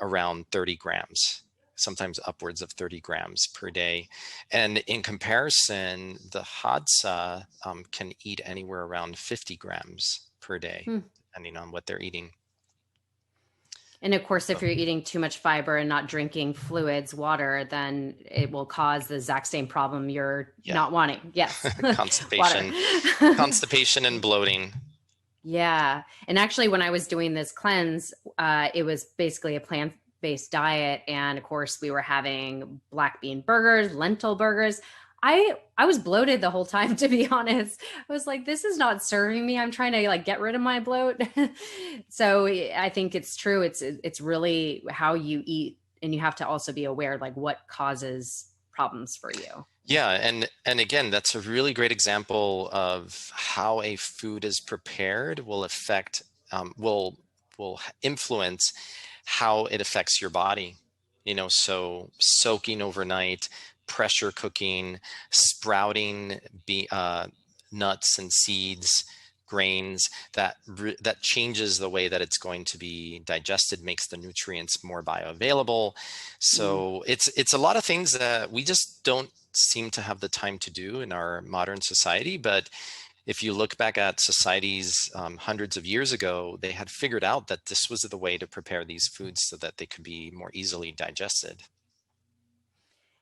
around 30 grams, sometimes upwards of 30 grams per day. And in comparison, the Hadza can eat anywhere around 50 grams per day, Hmm. depending on what they're eating. And of course, if So, you're eating too much fiber and not drinking fluids, water, then it will cause the exact same problem you're yeah, not wanting. Yes, water. constipation, constipation and bloating. Yeah. And actually, when I was doing this cleanse, it was basically a plant-based diet. And of course, we were having black bean burgers, lentil burgers. I was bloated the whole time, to be honest. I was like, this is not serving me. I'm trying to like get rid of my bloat. So I think it's true. It's really how you eat, and you have to also be aware like what causes problems for you. Yeah, and again, that's a really great example of how a food is prepared will affect will influence how it affects your body. So soaking overnight, pressure cooking, sprouting nuts and seeds, grains, that changes the way that it's going to be digested, makes the nutrients more bioavailable. Mm. So it's a lot of things that we just don't seem to have the time to do in our modern society. But if you look back at societies hundreds of years ago, they had figured out that this was the way to prepare these foods so that they could be more easily digested.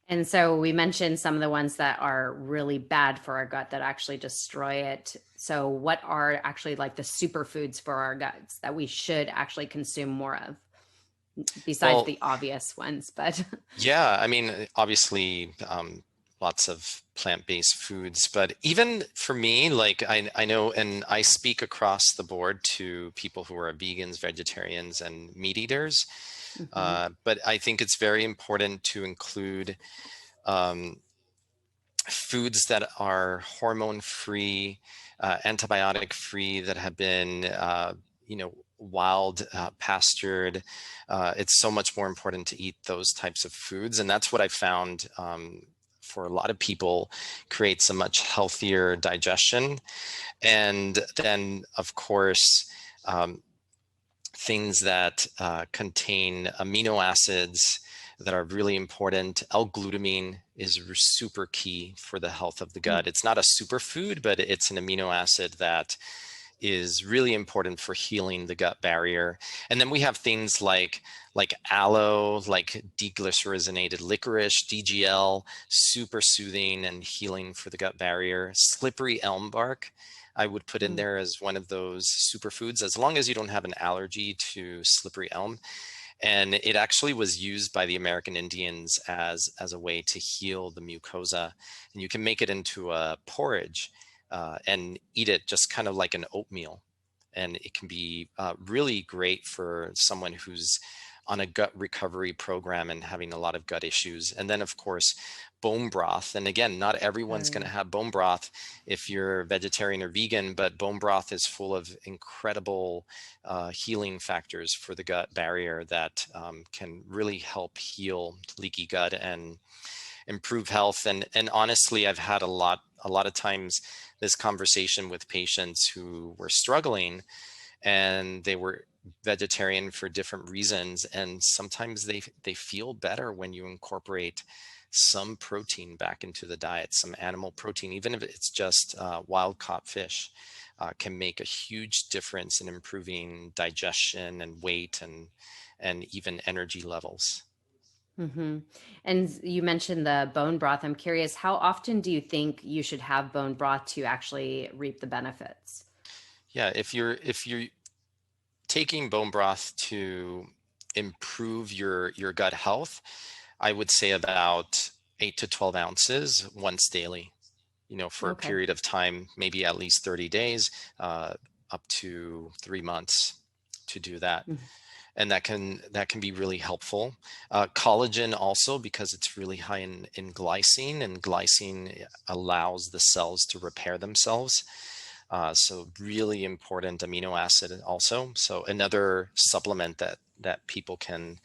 And so we mentioned some of the ones that are really bad for our gut that actually destroy it. So what are actually like the superfoods for our guts that we should actually consume more of? besides Well, the obvious ones, but yeah, I mean, obviously, lots of plant-based foods, but even for me, like I know, and I speak across the board to people who are vegans, vegetarians, and meat eaters. Mhm. But I think it's very important to include um, foods that are hormone-free, antibiotic-free, that have been, wild pastured. It's so much more important to eat those types of foods, and that's what I found. For a lot of people, creates a much healthier digestion. And then, of course, um, things that contain amino acids that are really important. L-glutamine is super key for the health of the gut. It's not a superfood, but it's an amino acid that is really important for healing the gut barrier. And then we have things like aloe, like deglycerinated licorice, DGL, super soothing and healing for the gut barrier. Slippery elm bark, I would put in Mm. there as one of those superfoods, as long as you don't have an allergy to slippery elm. And it actually was used by the American Indians as a way to heal the mucosa. And you can make it into a porridge and eat it just kind of like an oatmeal. And it can be really great for someone who's on a gut recovery program and having a lot of gut issues. And then, of course, bone broth. And again, not Oh everyone's going yeah. to have bone broth if you're vegetarian or vegan, but bone broth is full of incredible healing factors for the gut barrier that can really help heal leaky gut and improve health. And honestly, I've had a lot of times this conversation with patients who were struggling, and they were vegetarian for different reasons, and sometimes they feel better when you incorporate some protein back into the diet, some animal protein, even if it's just wild caught fish. Can make a huge difference in improving digestion and weight and even energy levels. Hmm. And you mentioned the bone broth. I'm curious, how often do you think you should have bone broth to actually reap the benefits? Yeah, if you're taking bone broth to improve your gut health, I would say about 8 to 12 ounces once daily, for a Okay. period of time, maybe at least 30 days, uh, up to 3 months to do that. Mhm. And that can be really helpful. Collagen also, because it's really high in glycine, and glycine allows the cells to repair themselves. So really important amino acid also. So another supplement that people can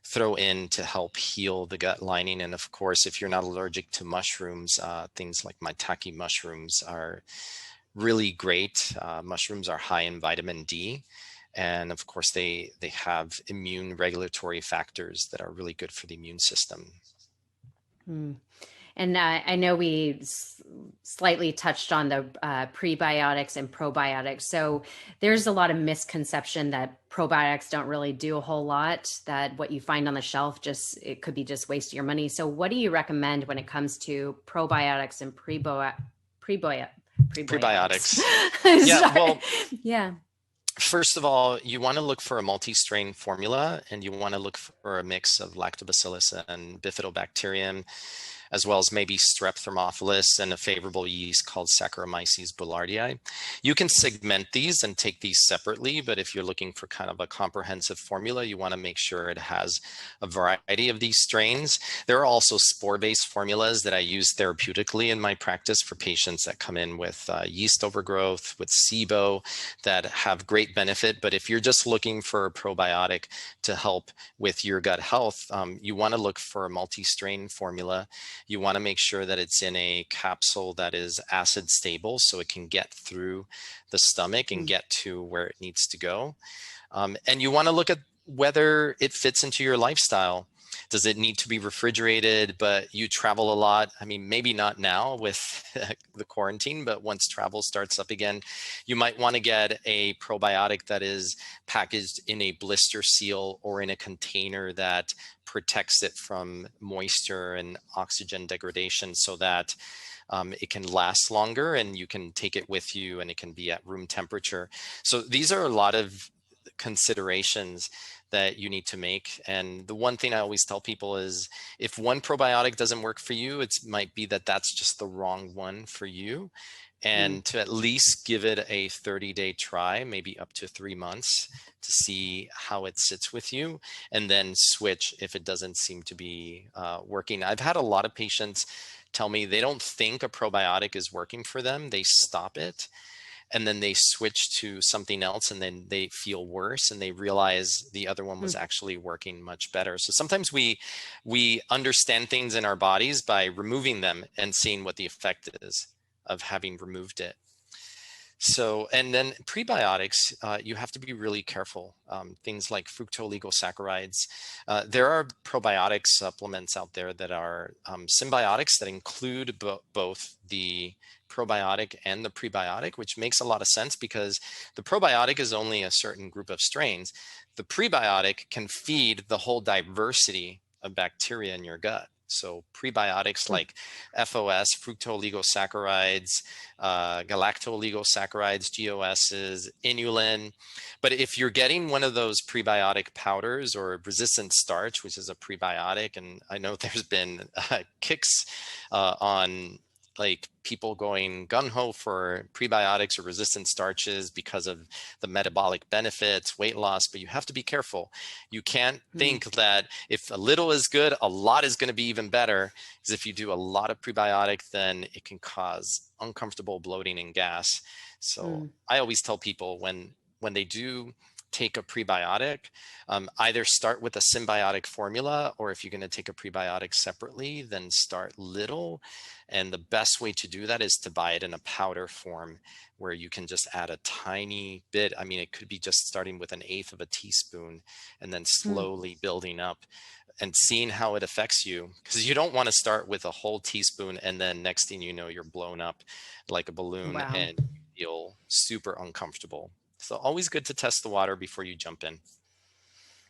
throw in to help heal the gut lining. And of course, if you're not allergic to mushrooms, things like maitake mushrooms are really great. Mushrooms are high in vitamin D. And of course, they have immune regulatory factors that are really good for the immune system. Mm. And I know we slightly touched on the prebiotics and probiotics. So there's a lot of misconception that probiotics don't really do a whole lot, that what you find on the shelf just, it could be just wasting your money. So what do you recommend when it comes to probiotics and preboia, prebiotics? Prebiotics. Yeah, Sorry. well, Yeah. first of all, you want to look for a multi-strain formula, and you want to look for a mix of lactobacillus and bifidobacterium, as well as maybe strep thermophilus and a favorable yeast called Saccharomyces boulardii. You can segment these and take these separately, but if you're looking for kind of a comprehensive formula, you want to make sure it has a variety of these strains. There are also spore-based formulas that I use therapeutically in my practice for patients that come in with yeast overgrowth, with SIBO, that have great benefit. But if you're just looking for a probiotic to help with your gut health, you want to look for a multi-strain formula. You want to make sure that it's in a capsule that is acid stable, so it can get through the stomach and Mm. get to where it needs to go. And you want to look at whether it fits into your lifestyle. Does it need to be refrigerated, but you travel a lot? I mean, maybe not now with the quarantine, but once travel starts up again, you might want to get a probiotic that is packaged in a blister seal or in a container that protects it from moisture and oxygen degradation, so that it can last longer and you can take it with you and it can be at room temperature. So these are a lot of considerations that you need to make. And the one thing I always tell people is if one probiotic doesn't work for you, it might be that that's just the wrong one for you. Mm. And to at least give it a 30-day try, maybe up to 3 months, to see how it sits with you, and then switch if it doesn't seem to be working. I've had a lot of patients tell me they don't think a probiotic is working for them. They stop it and then they switch to something else, and then they feel worse and they realize the other one was Mm. actually working much better. So sometimes we understand things in our bodies by removing them and seeing what the effect is of having removed it. So, and then prebiotics, you have to be really careful. Things like fructooligosaccharides. There are probiotic supplements out there that are symbiotics that include both the probiotic and the prebiotic, which makes a lot of sense because the probiotic is only a certain group of strains. The prebiotic can feed the whole diversity of bacteria in your gut. So prebiotics Mm. like FOS, fructooligosaccharides, galactooligosaccharides, GOSs, inulin. But if you're getting one of those prebiotic powders or resistant starch, which is a prebiotic, and I know there's been kicks on like people going gung-ho for prebiotics or resistant starches because of the metabolic benefits, weight loss, but you have to be careful. You can't Mm. think that if a little is good, a lot is going to be even better. Because if you do a lot of prebiotic, then it can cause uncomfortable bloating and gas. So Mm. I always tell people when they do take a prebiotic, either start with a symbiotic formula, or if you're going to take a prebiotic separately, then start little. And the best way to do that is to buy it in a powder form where you can just add a tiny bit. I mean, it could be just starting with 1/8 of a teaspoon and then Mm. slowly building up and seeing how it affects you, because you don't want to start with a whole teaspoon and then next thing you know you're blown up like a balloon Wow. and you feel super uncomfortable. So always good to test the water before you jump in.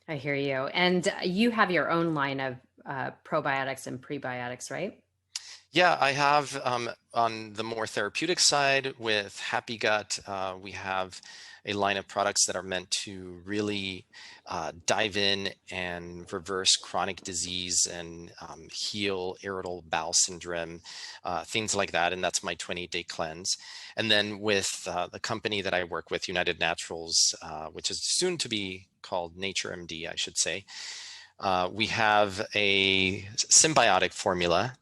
I hear you. And you have your own line of probiotics and prebiotics, right? Yeah, I have on the more therapeutic side with Happy Gut, we have a line of products that are meant to really dive in and reverse chronic disease and heal irritable bowel syndrome, things like that. And that's my 28-day cleanse. And then with the company that I work with, United Naturals, which is soon to be called Nature MD, I should say. We have a symbiotic formula,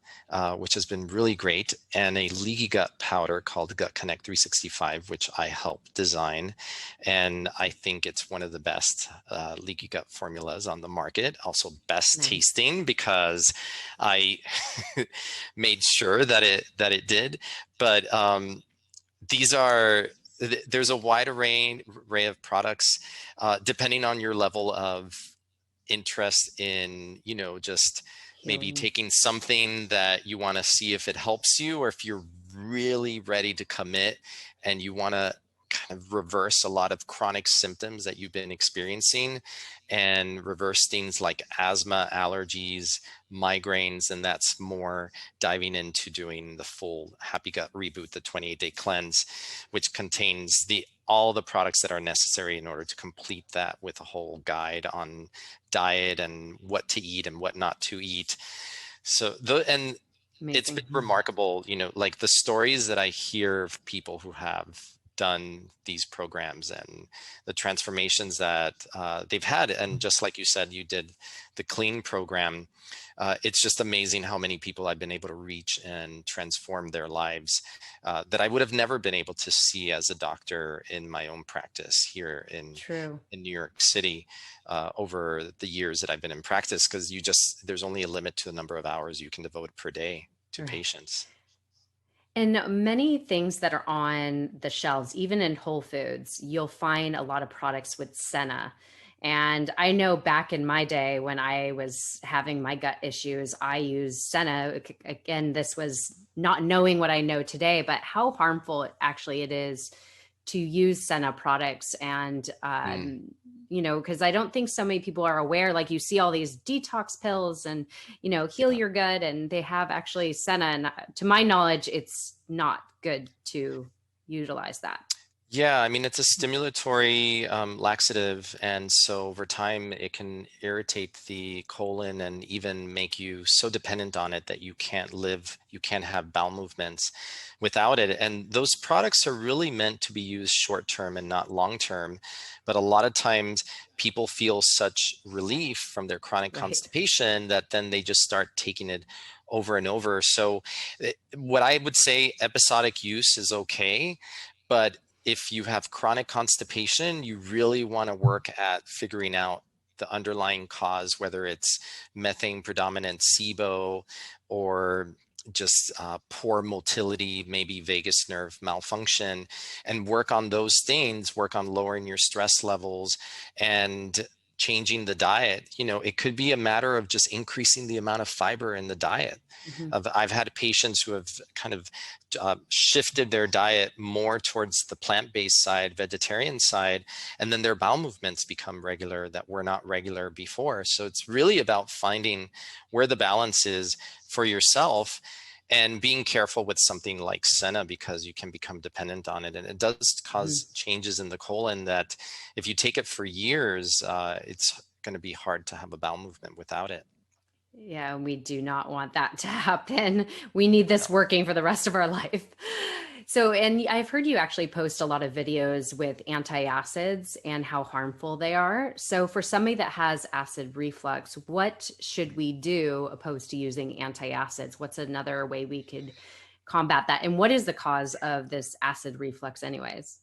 which has been really great, and a leaky gut powder called Gut Connect 365, which I helped design. And I think it's one of the best leaky gut formulas on the market. Also best Nice. tasting because I made sure that it did. But these are there's a wide array of products depending on your level of interest in, just maybe Healing. taking something that you want to see if it helps you, or if you're really ready to commit and you want to kind of reverse a lot of chronic symptoms that you've been experiencing and reverse things like asthma, allergies, migraines. And that's more diving into doing the full Happy Gut Reboot, the 28-day cleanse, which contains all the products that are necessary in order to complete that, with a whole guide on diet and what to eat and what not to eat. So and it's been Amazing. remarkable, like the stories that I hear of people who have done these programs and the transformations that they've had. And just like you said, you did the clean program. It's just amazing how many people I've been able to reach and transform their lives that I would have never been able to see as a doctor in my own practice here True. in New York City over the years that I've been in practice, because there's only a limit to the number of hours you can devote per day to Right. patients. And many things that are on the shelves, even in Whole Foods, you'll find a lot of products with senna. And I know back in my day when I was having my gut issues, I used senna. Again, this was not knowing what I know today, but how harmful actually it is to use senna products. And Mm. because I don't think so many people are aware. Like you see all these detox pills and heal Yeah. your gut, and they have actually senna. And to my knowledge, it's not good to utilize that. Yeah, I mean, it's a stimulatory laxative, and so over time it can irritate the colon and even make you so dependent on it that you can't live, you can't have bowel movements without it. And those products are really meant to be used short term and not long term. But a lot of times people feel such relief from their chronic Right. constipation that then they just start taking it over and over. So, what I would say, episodic use is okay, but if you have chronic constipation, you really want to work at figuring out the underlying cause, whether it's methane predominant SIBO or just poor motility, maybe vagus nerve malfunction, and work on those things, work on lowering your stress levels and changing the diet. You know, it could be a matter of just increasing the amount of fiber in the diet. Hmm. I've had patients who have kind of shifted their diet more towards the plant-based side, vegetarian side, and then their bowel movements become regular that were not regular before. So it's really about finding where the balance is for yourself and being careful with something like senna because you can become dependent on it. And it does cause changes in the colon that if you take it for years, it's going to be hard to have a bowel movement without it. Yeah, we do not want that to happen. We need this working for the rest of our life. So, and I've heard you actually post a lot of videos with antacids and how harmful they are. So, for somebody that has acid reflux, what should we do opposed to using antacids? What's another way we could combat that? And what is the cause of this acid reflux, anyways?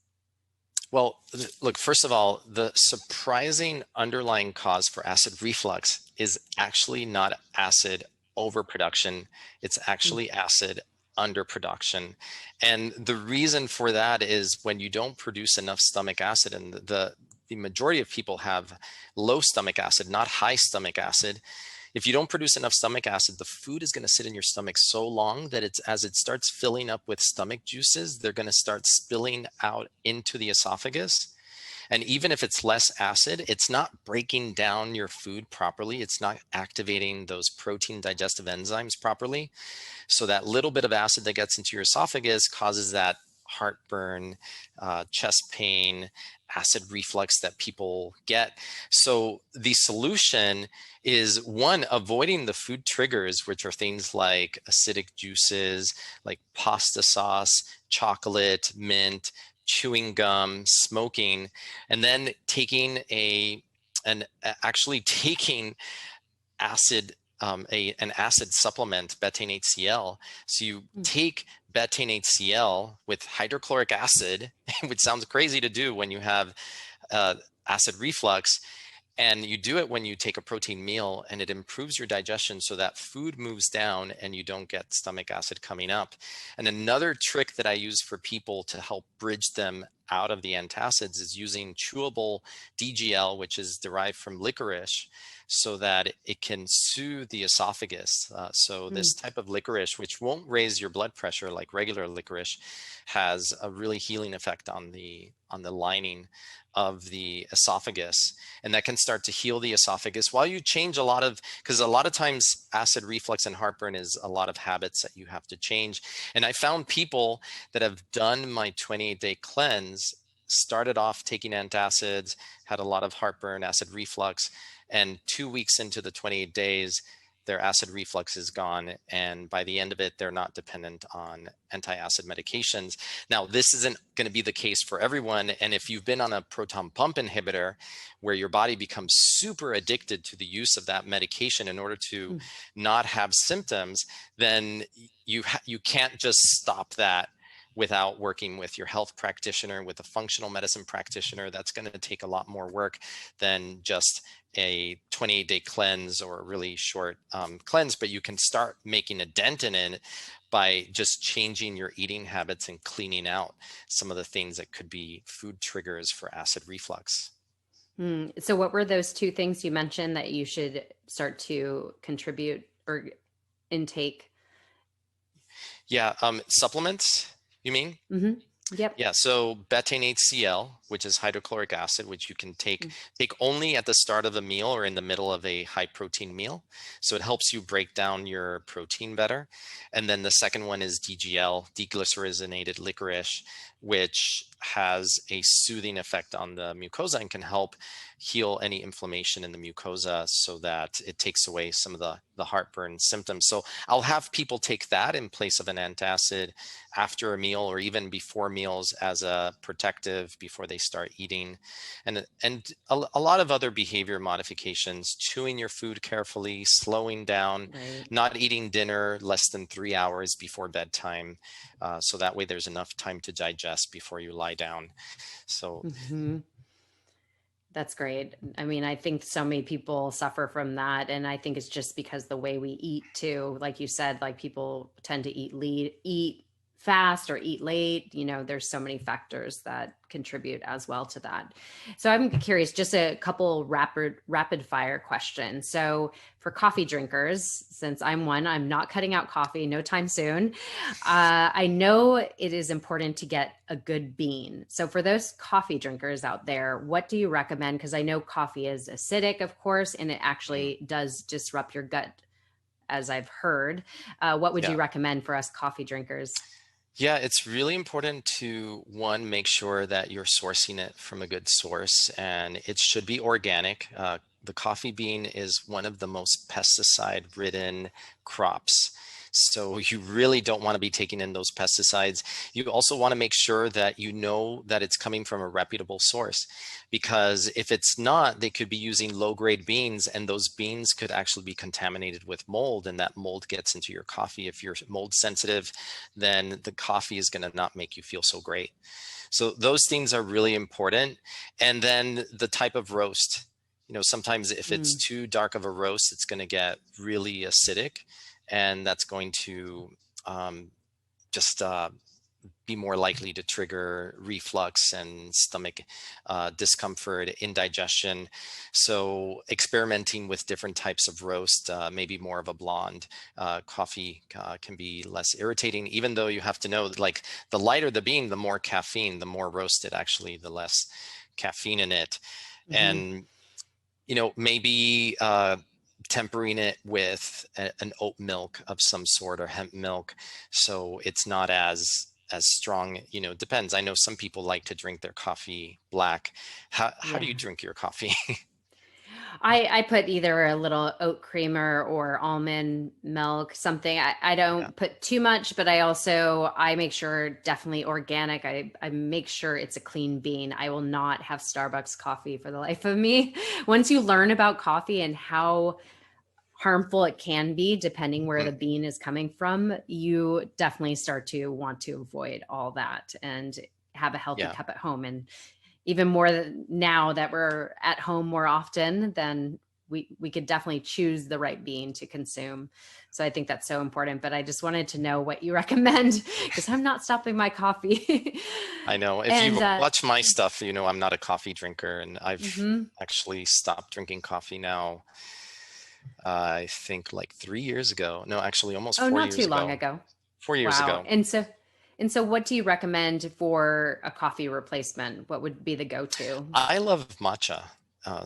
Well, look, first of all, the surprising underlying cause for acid reflux is actually not acid overproduction, it's Mm. actually acid underproduction. And the reason for that is when you don't produce enough stomach acid, and the majority of people have low stomach acid, not high stomach acid. If you don't produce enough stomach acid, the food is going to sit in your stomach so long that it's as it starts filling up with stomach juices, they're going to start spilling out into the esophagus. And even if it's less acid, it's not breaking down your food properly. It's not activating those protein digestive enzymes properly. So that little bit of acid that gets into your esophagus causes that heartburn, chest pain, acid reflux that people get. So the solution is one, avoiding the food triggers, which are things like acidic juices, like pasta sauce, chocolate, mint, chewing gum, smoking, and then taking and actually taking acid, an acid supplement, betaine HCl. So you Mm. take betaine HCl with hydrochloric acid, which sounds crazy to do when you have uh, acid reflux, and you do it when you take a protein meal, and it improves your digestion so that food moves down and you don't get stomach acid coming up. And another trick that I use for people to help bridge them out of the antacids is using chewable DGL, which is derived from licorice, so that it can soothe the esophagus. So Mm. this type of licorice, which won't raise your blood pressure like regular licorice, has a really healing effect on the lining of the esophagus, and that can start to heal the esophagus while you change a lot of, because a lot of times acid reflux and heartburn is a lot of habits that you have to change. And I found people that have done my 28-day cleanse started off taking antacids, had a lot of heartburn, acid reflux, and 2 weeks into the 28 days their acid reflux is gone, and by the end of it they're not dependent on anti-acid medications. Now, this isn't going to be the case for everyone, and if you've been on a proton pump inhibitor where your body becomes super addicted to the use of that medication in order to Mm. not have symptoms, then you can't just stop that without working with your health practitioner, with a functional medicine practitioner. That's going to take a lot more work than just a 28-day cleanse or a really short cleanse, but you can start making a dent in it by just changing your eating habits and cleaning out some of the things that could be food triggers for acid reflux. Mm. So, what were those two things you mentioned that you should start to contribute or intake? Yeah, supplements, you mean? Hmm. Yep. Yeah, so betaine HCl, which is hydrochloric acid, which you can take only at the start of a meal or in the middle of a high protein meal. So it helps you break down your protein better. And then the second one is DGL, deglycerinated licorice, which has a soothing effect on the mucosa and can help heal any inflammation in the mucosa so that it takes away some of the heartburn symptoms. So I'll have people take that in place of an antacid after a meal or even before meals as a protective before they start eating. And a lot of other behavior modifications, chewing your food carefully, slowing down, Right. not eating dinner less than 3 hours before bedtime. So that way there's enough time to digest before you lie down. So Hmm. That's great. I mean, I think so many people suffer from that. And I think it's just because the way we eat too, like you said, like people tend to eat fast or eat late. There's so many factors that contribute as well to that. So I'm curious, just a couple rapid fire questions. So for coffee drinkers, since I'm one, I'm not cutting out coffee no time soon. I know it is important to get a good bean. So for those coffee drinkers out there, what do you recommend? Because I know coffee is acidic, of course, and it mm, actually does disrupt your gut, as I've heard. What would you yeah. recommend for us coffee drinkers? Yeah, it's really important to one, make sure that you're sourcing it from a good source and it should be organic. The coffee bean is one of the most pesticide ridden crops. So you really don't want to be taking in those pesticides. You also want to make sure that you know that it's coming from a reputable source, because if it's not, they could be using low grade beans and those beans could actually be contaminated with mold and that mold gets into your coffee. If you're mold sensitive, then the coffee is going to not make you feel so great. So those things are really important. And then the type of roast. Sometimes if it's Mm, too dark of a roast, it's going to get really acidic, and that's going to just be more likely to trigger reflux and stomach discomfort, indigestion. So experimenting with different types of roast, maybe more of a blonde coffee can be less irritating, even though you have to know, like, the lighter the bean, the more caffeine, the more roasted, actually, the less caffeine in it. hmm. And maybe tempering it with an oat milk of some sort or hemp milk, so it's not as strong. Depends. I know some people like to drink their coffee black. How do Yeah. you drink your coffee? I put either a little oat creamer or almond milk, something. I Yeah. don't put too much, but I make sure definitely organic. I make sure it's a clean bean. I will not have Starbucks coffee for the life of me. Once you learn about coffee and how harmful it can be, depending where Mm, the bean is coming from, you definitely start to want to avoid all that and have a healthy yeah. cup at home. And even more now that we're at home more often, then we could definitely choose the right bean to consume. So I think that's so important. But I just wanted to know what you recommend because I'm not stopping my coffee. I know. If And you've watched my stuff, I'm not a coffee drinker, and I've mhm. actually stopped drinking coffee now. I think like 3 years ago. No, actually almost Oh, four not years too long ago. ago. 4 years Wow. ago. And so what do you recommend for a coffee replacement? What would be the go-to? I love matcha.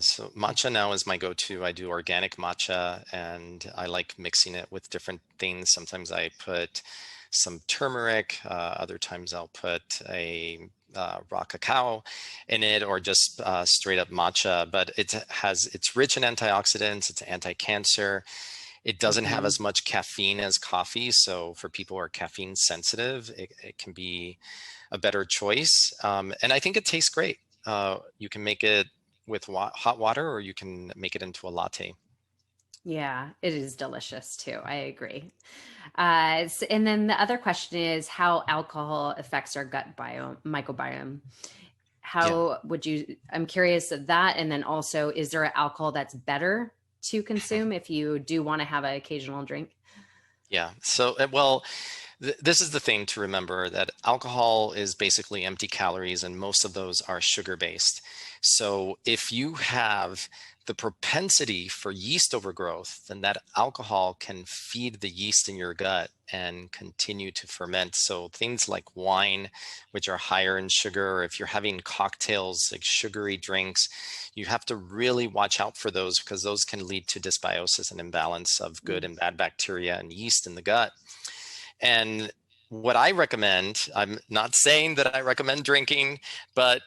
So matcha now is my go-to. I do organic matcha and I like mixing it with different things. Sometimes I put some turmeric. Other times I'll put a raw cacao in it, or just straight up matcha. But it's rich in antioxidants. It's anti-cancer. It doesn't have Hmm. as much caffeine as coffee. So for people who are caffeine sensitive, it can be a better choice. And I think it tastes great. You can make it with hot water, or you can make it into a latte. Yeah, it is delicious too. I agree. And then the other question is how alcohol affects our gut microbiome. Yeah, I'm curious of that. And then also, is there an alcohol that's better to consume if you do want to have an occasional drink? yeah. So, well, this is the thing to remember, that alcohol is basically empty calories, and most of those are sugar based. So if you have the propensity for yeast overgrowth, then that alcohol can feed the yeast in your gut and continue to ferment. So things like wine, which are higher in sugar, or if you're having cocktails like sugary drinks, you have to really watch out for those, because those can lead to dysbiosis and imbalance of good Mm, and bad bacteria and yeast in the gut. And what I recommend, I'm not saying that I recommend drinking, but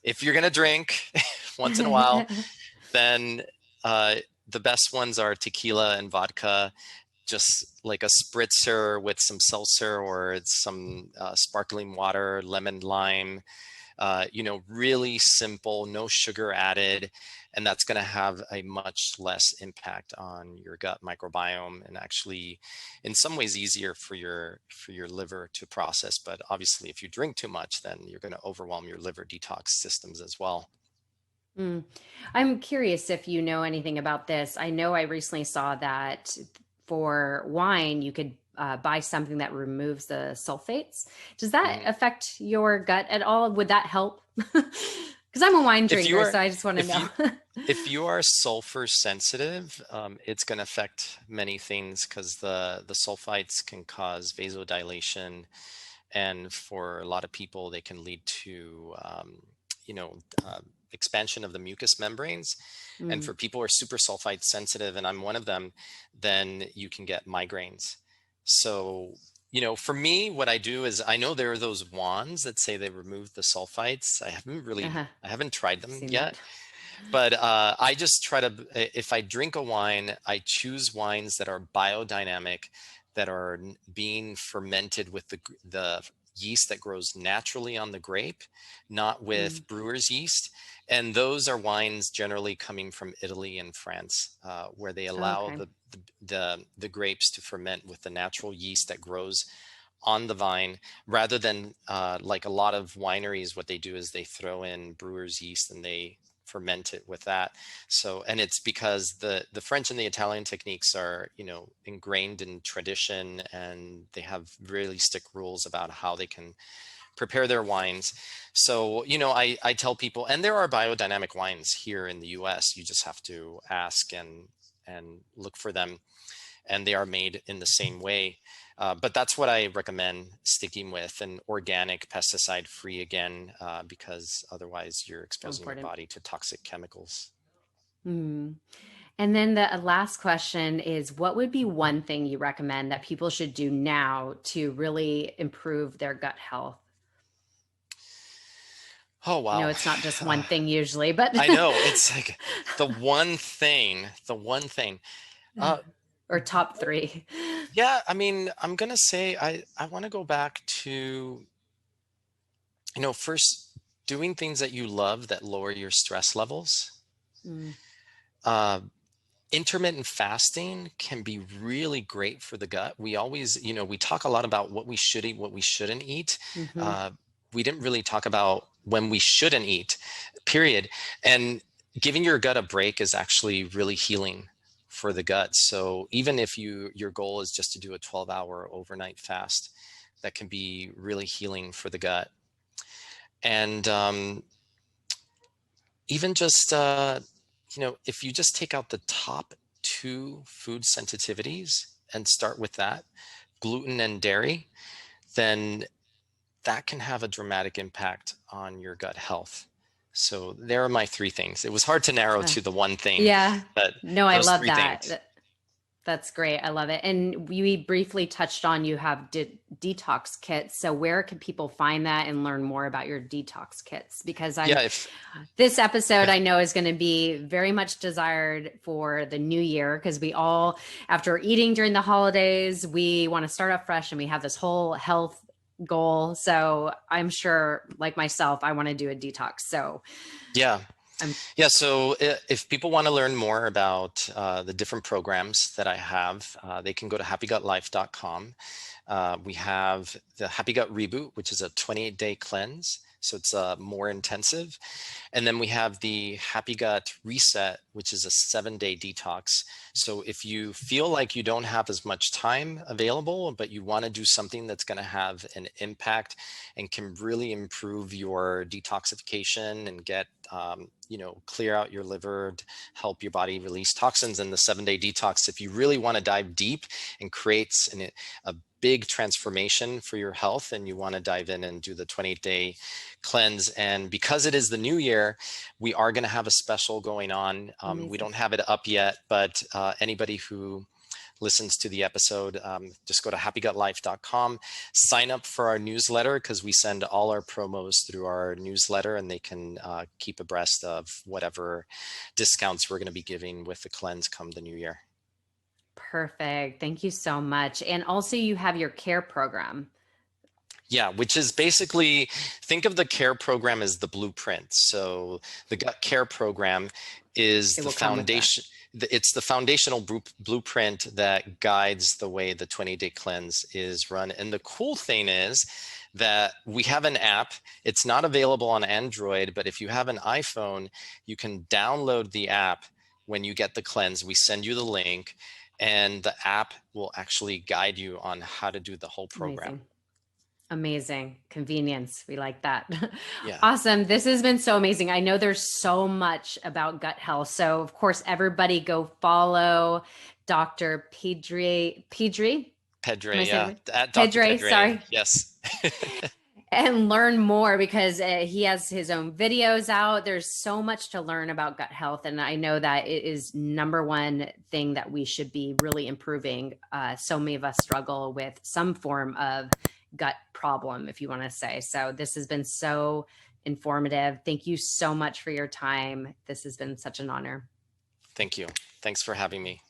if you're going to drink once in a while, then the best ones are tequila and vodka, just like a spritzer with some seltzer or some sparkling water, lemon, lime, really simple, no sugar added. And that's going to have a much less impact on your gut microbiome, and actually in some ways easier for your liver to process. But obviously if you drink too much, then you're going to overwhelm your liver detox systems as well. Mm. I'm curious if you know anything about this. I know I recently saw that for wine, you could buy something that removes the sulfates. Does that Mhm. affect your gut at all? Would that help? Because I'm a wine If you drinker, are so I just want to if know. you if you are sulfur sensitive, it's going to affect many things, because the sulfites can cause vasodilation, and for a lot of people, they can lead to you know uh, expansion of the mucous membranes. And Mm, for people who are super sulfite sensitive, and I'm one of them, then you can get migraines. So, for me, what I do is, I know there are those wands that say they remove the sulfites. uh-huh. I haven't tried I've them seen yet, that. but I just try to, if I drink a wine, I choose wines that are biodynamic, that are being fermented with the yeast that grows naturally on the grape, not Mm. with brewer's yeast. And those are wines generally coming from Italy and France, where they allow Okay. the grapes to ferment with the natural yeast that grows on the vine, rather than like a lot of wineries. What they do is they throw in brewer's yeast and they ferment it with that. So, and it's because the French and the Italian techniques are, ingrained in tradition, and they have really strict rules about how they can prepare their wines. So, I tell people, and there are biodynamic wines here in the US. You just have to ask and look for them, and they are made in the same way. But that's what I recommend sticking with, and organic, pesticide free again, because otherwise you're So exposing your important. body to toxic chemicals. Mm. And then the last question is, what would be one thing you recommend that people should do now to really improve their gut health? Oh, I know wow. it's not just one thing usually, but I know, it's like the one thing. Uh, or top three. yeah, I mean, I'm gonna say, I want to go back to, first, doing things that you love that lower your stress levels. Mm, Uh, Intermittent fasting can be really great for the gut. We always, we talk a lot about what we should eat, what we shouldn't eat. hmm. Uh, we didn't really talk about when we shouldn't eat, period. And giving your gut a break is actually really healing for the gut. So even if your goal is just to do a 12-hour overnight fast, that can be really healing for the gut. And even just if you just take out the top two food sensitivities and start with that, gluten and dairy, then that can have a dramatic impact on your gut health. So there are my three things. It was hard to narrow Uh, to the one thing, yeah. but No, I those love three that. things. That's great. I love it. And we briefly touched on you have detox kits. So where can people find that and learn more about your detox kits? Because Yeah, I'm if this episode I know is going to be very much desired for the new year, because we all, after eating during the holidays, we want to start off fresh and we have this whole health goal. So I'm sure, like myself, I want to do a detox. So yeah. I'm Yeah, so if people want to learn more about the different programs that I have, they can go to happygutlife.com. We have the Happy Gut Reboot, which is a 28-day cleanse. So it's more intensive. And then we have the Happy Gut Reset, which is a 7-day detox. So if you feel like you don't have as much time available, but you want to do something that's going to have an impact and can really improve your detoxification and get, clear out your liver, help your body release toxins in the 7-day detox. If you really want to dive deep and create a big transformation for your health, and you want to dive in and do the 28-day cleanse. And because it is the new year, we are going to have a special going on. We amazing. don't have it up yet, but anybody who listens to the episode, just go to happygutlife.com, sign up for our newsletter, because we send all our promos through our newsletter, and they can keep abreast of whatever discounts we're going to be giving with the cleanse come the new year. Perfect. Thank you so much. And also you have your care program. Yeah, which is basically, think of the care program as the blueprint. So the gut care program is the foundation. It's the foundational blueprint that guides the way the 20-day cleanse is run. And the cool thing is that we have an app. It's not available on Android, but if you have an iPhone, you can download the app when you get the cleanse. We send you the link, and the app will actually guide you on how to do the whole program. Amazing. Convenience. We like that. Yeah. Awesome. This has been so amazing. I know there's so much about gut health. So of course, everybody go follow Dr. Pedre. Pedre, yeah. At Dr. Pedre, Pedre, sorry. yes. And learn more, because he has his own videos out. There's so much to learn about gut health. And I know that it is number one thing that we should be really improving. So many of us struggle with some form of gut problem, if you want to say. So this has been so informative. Thank you so much for your time. This has been such an honor. Thank you. Thanks for having me.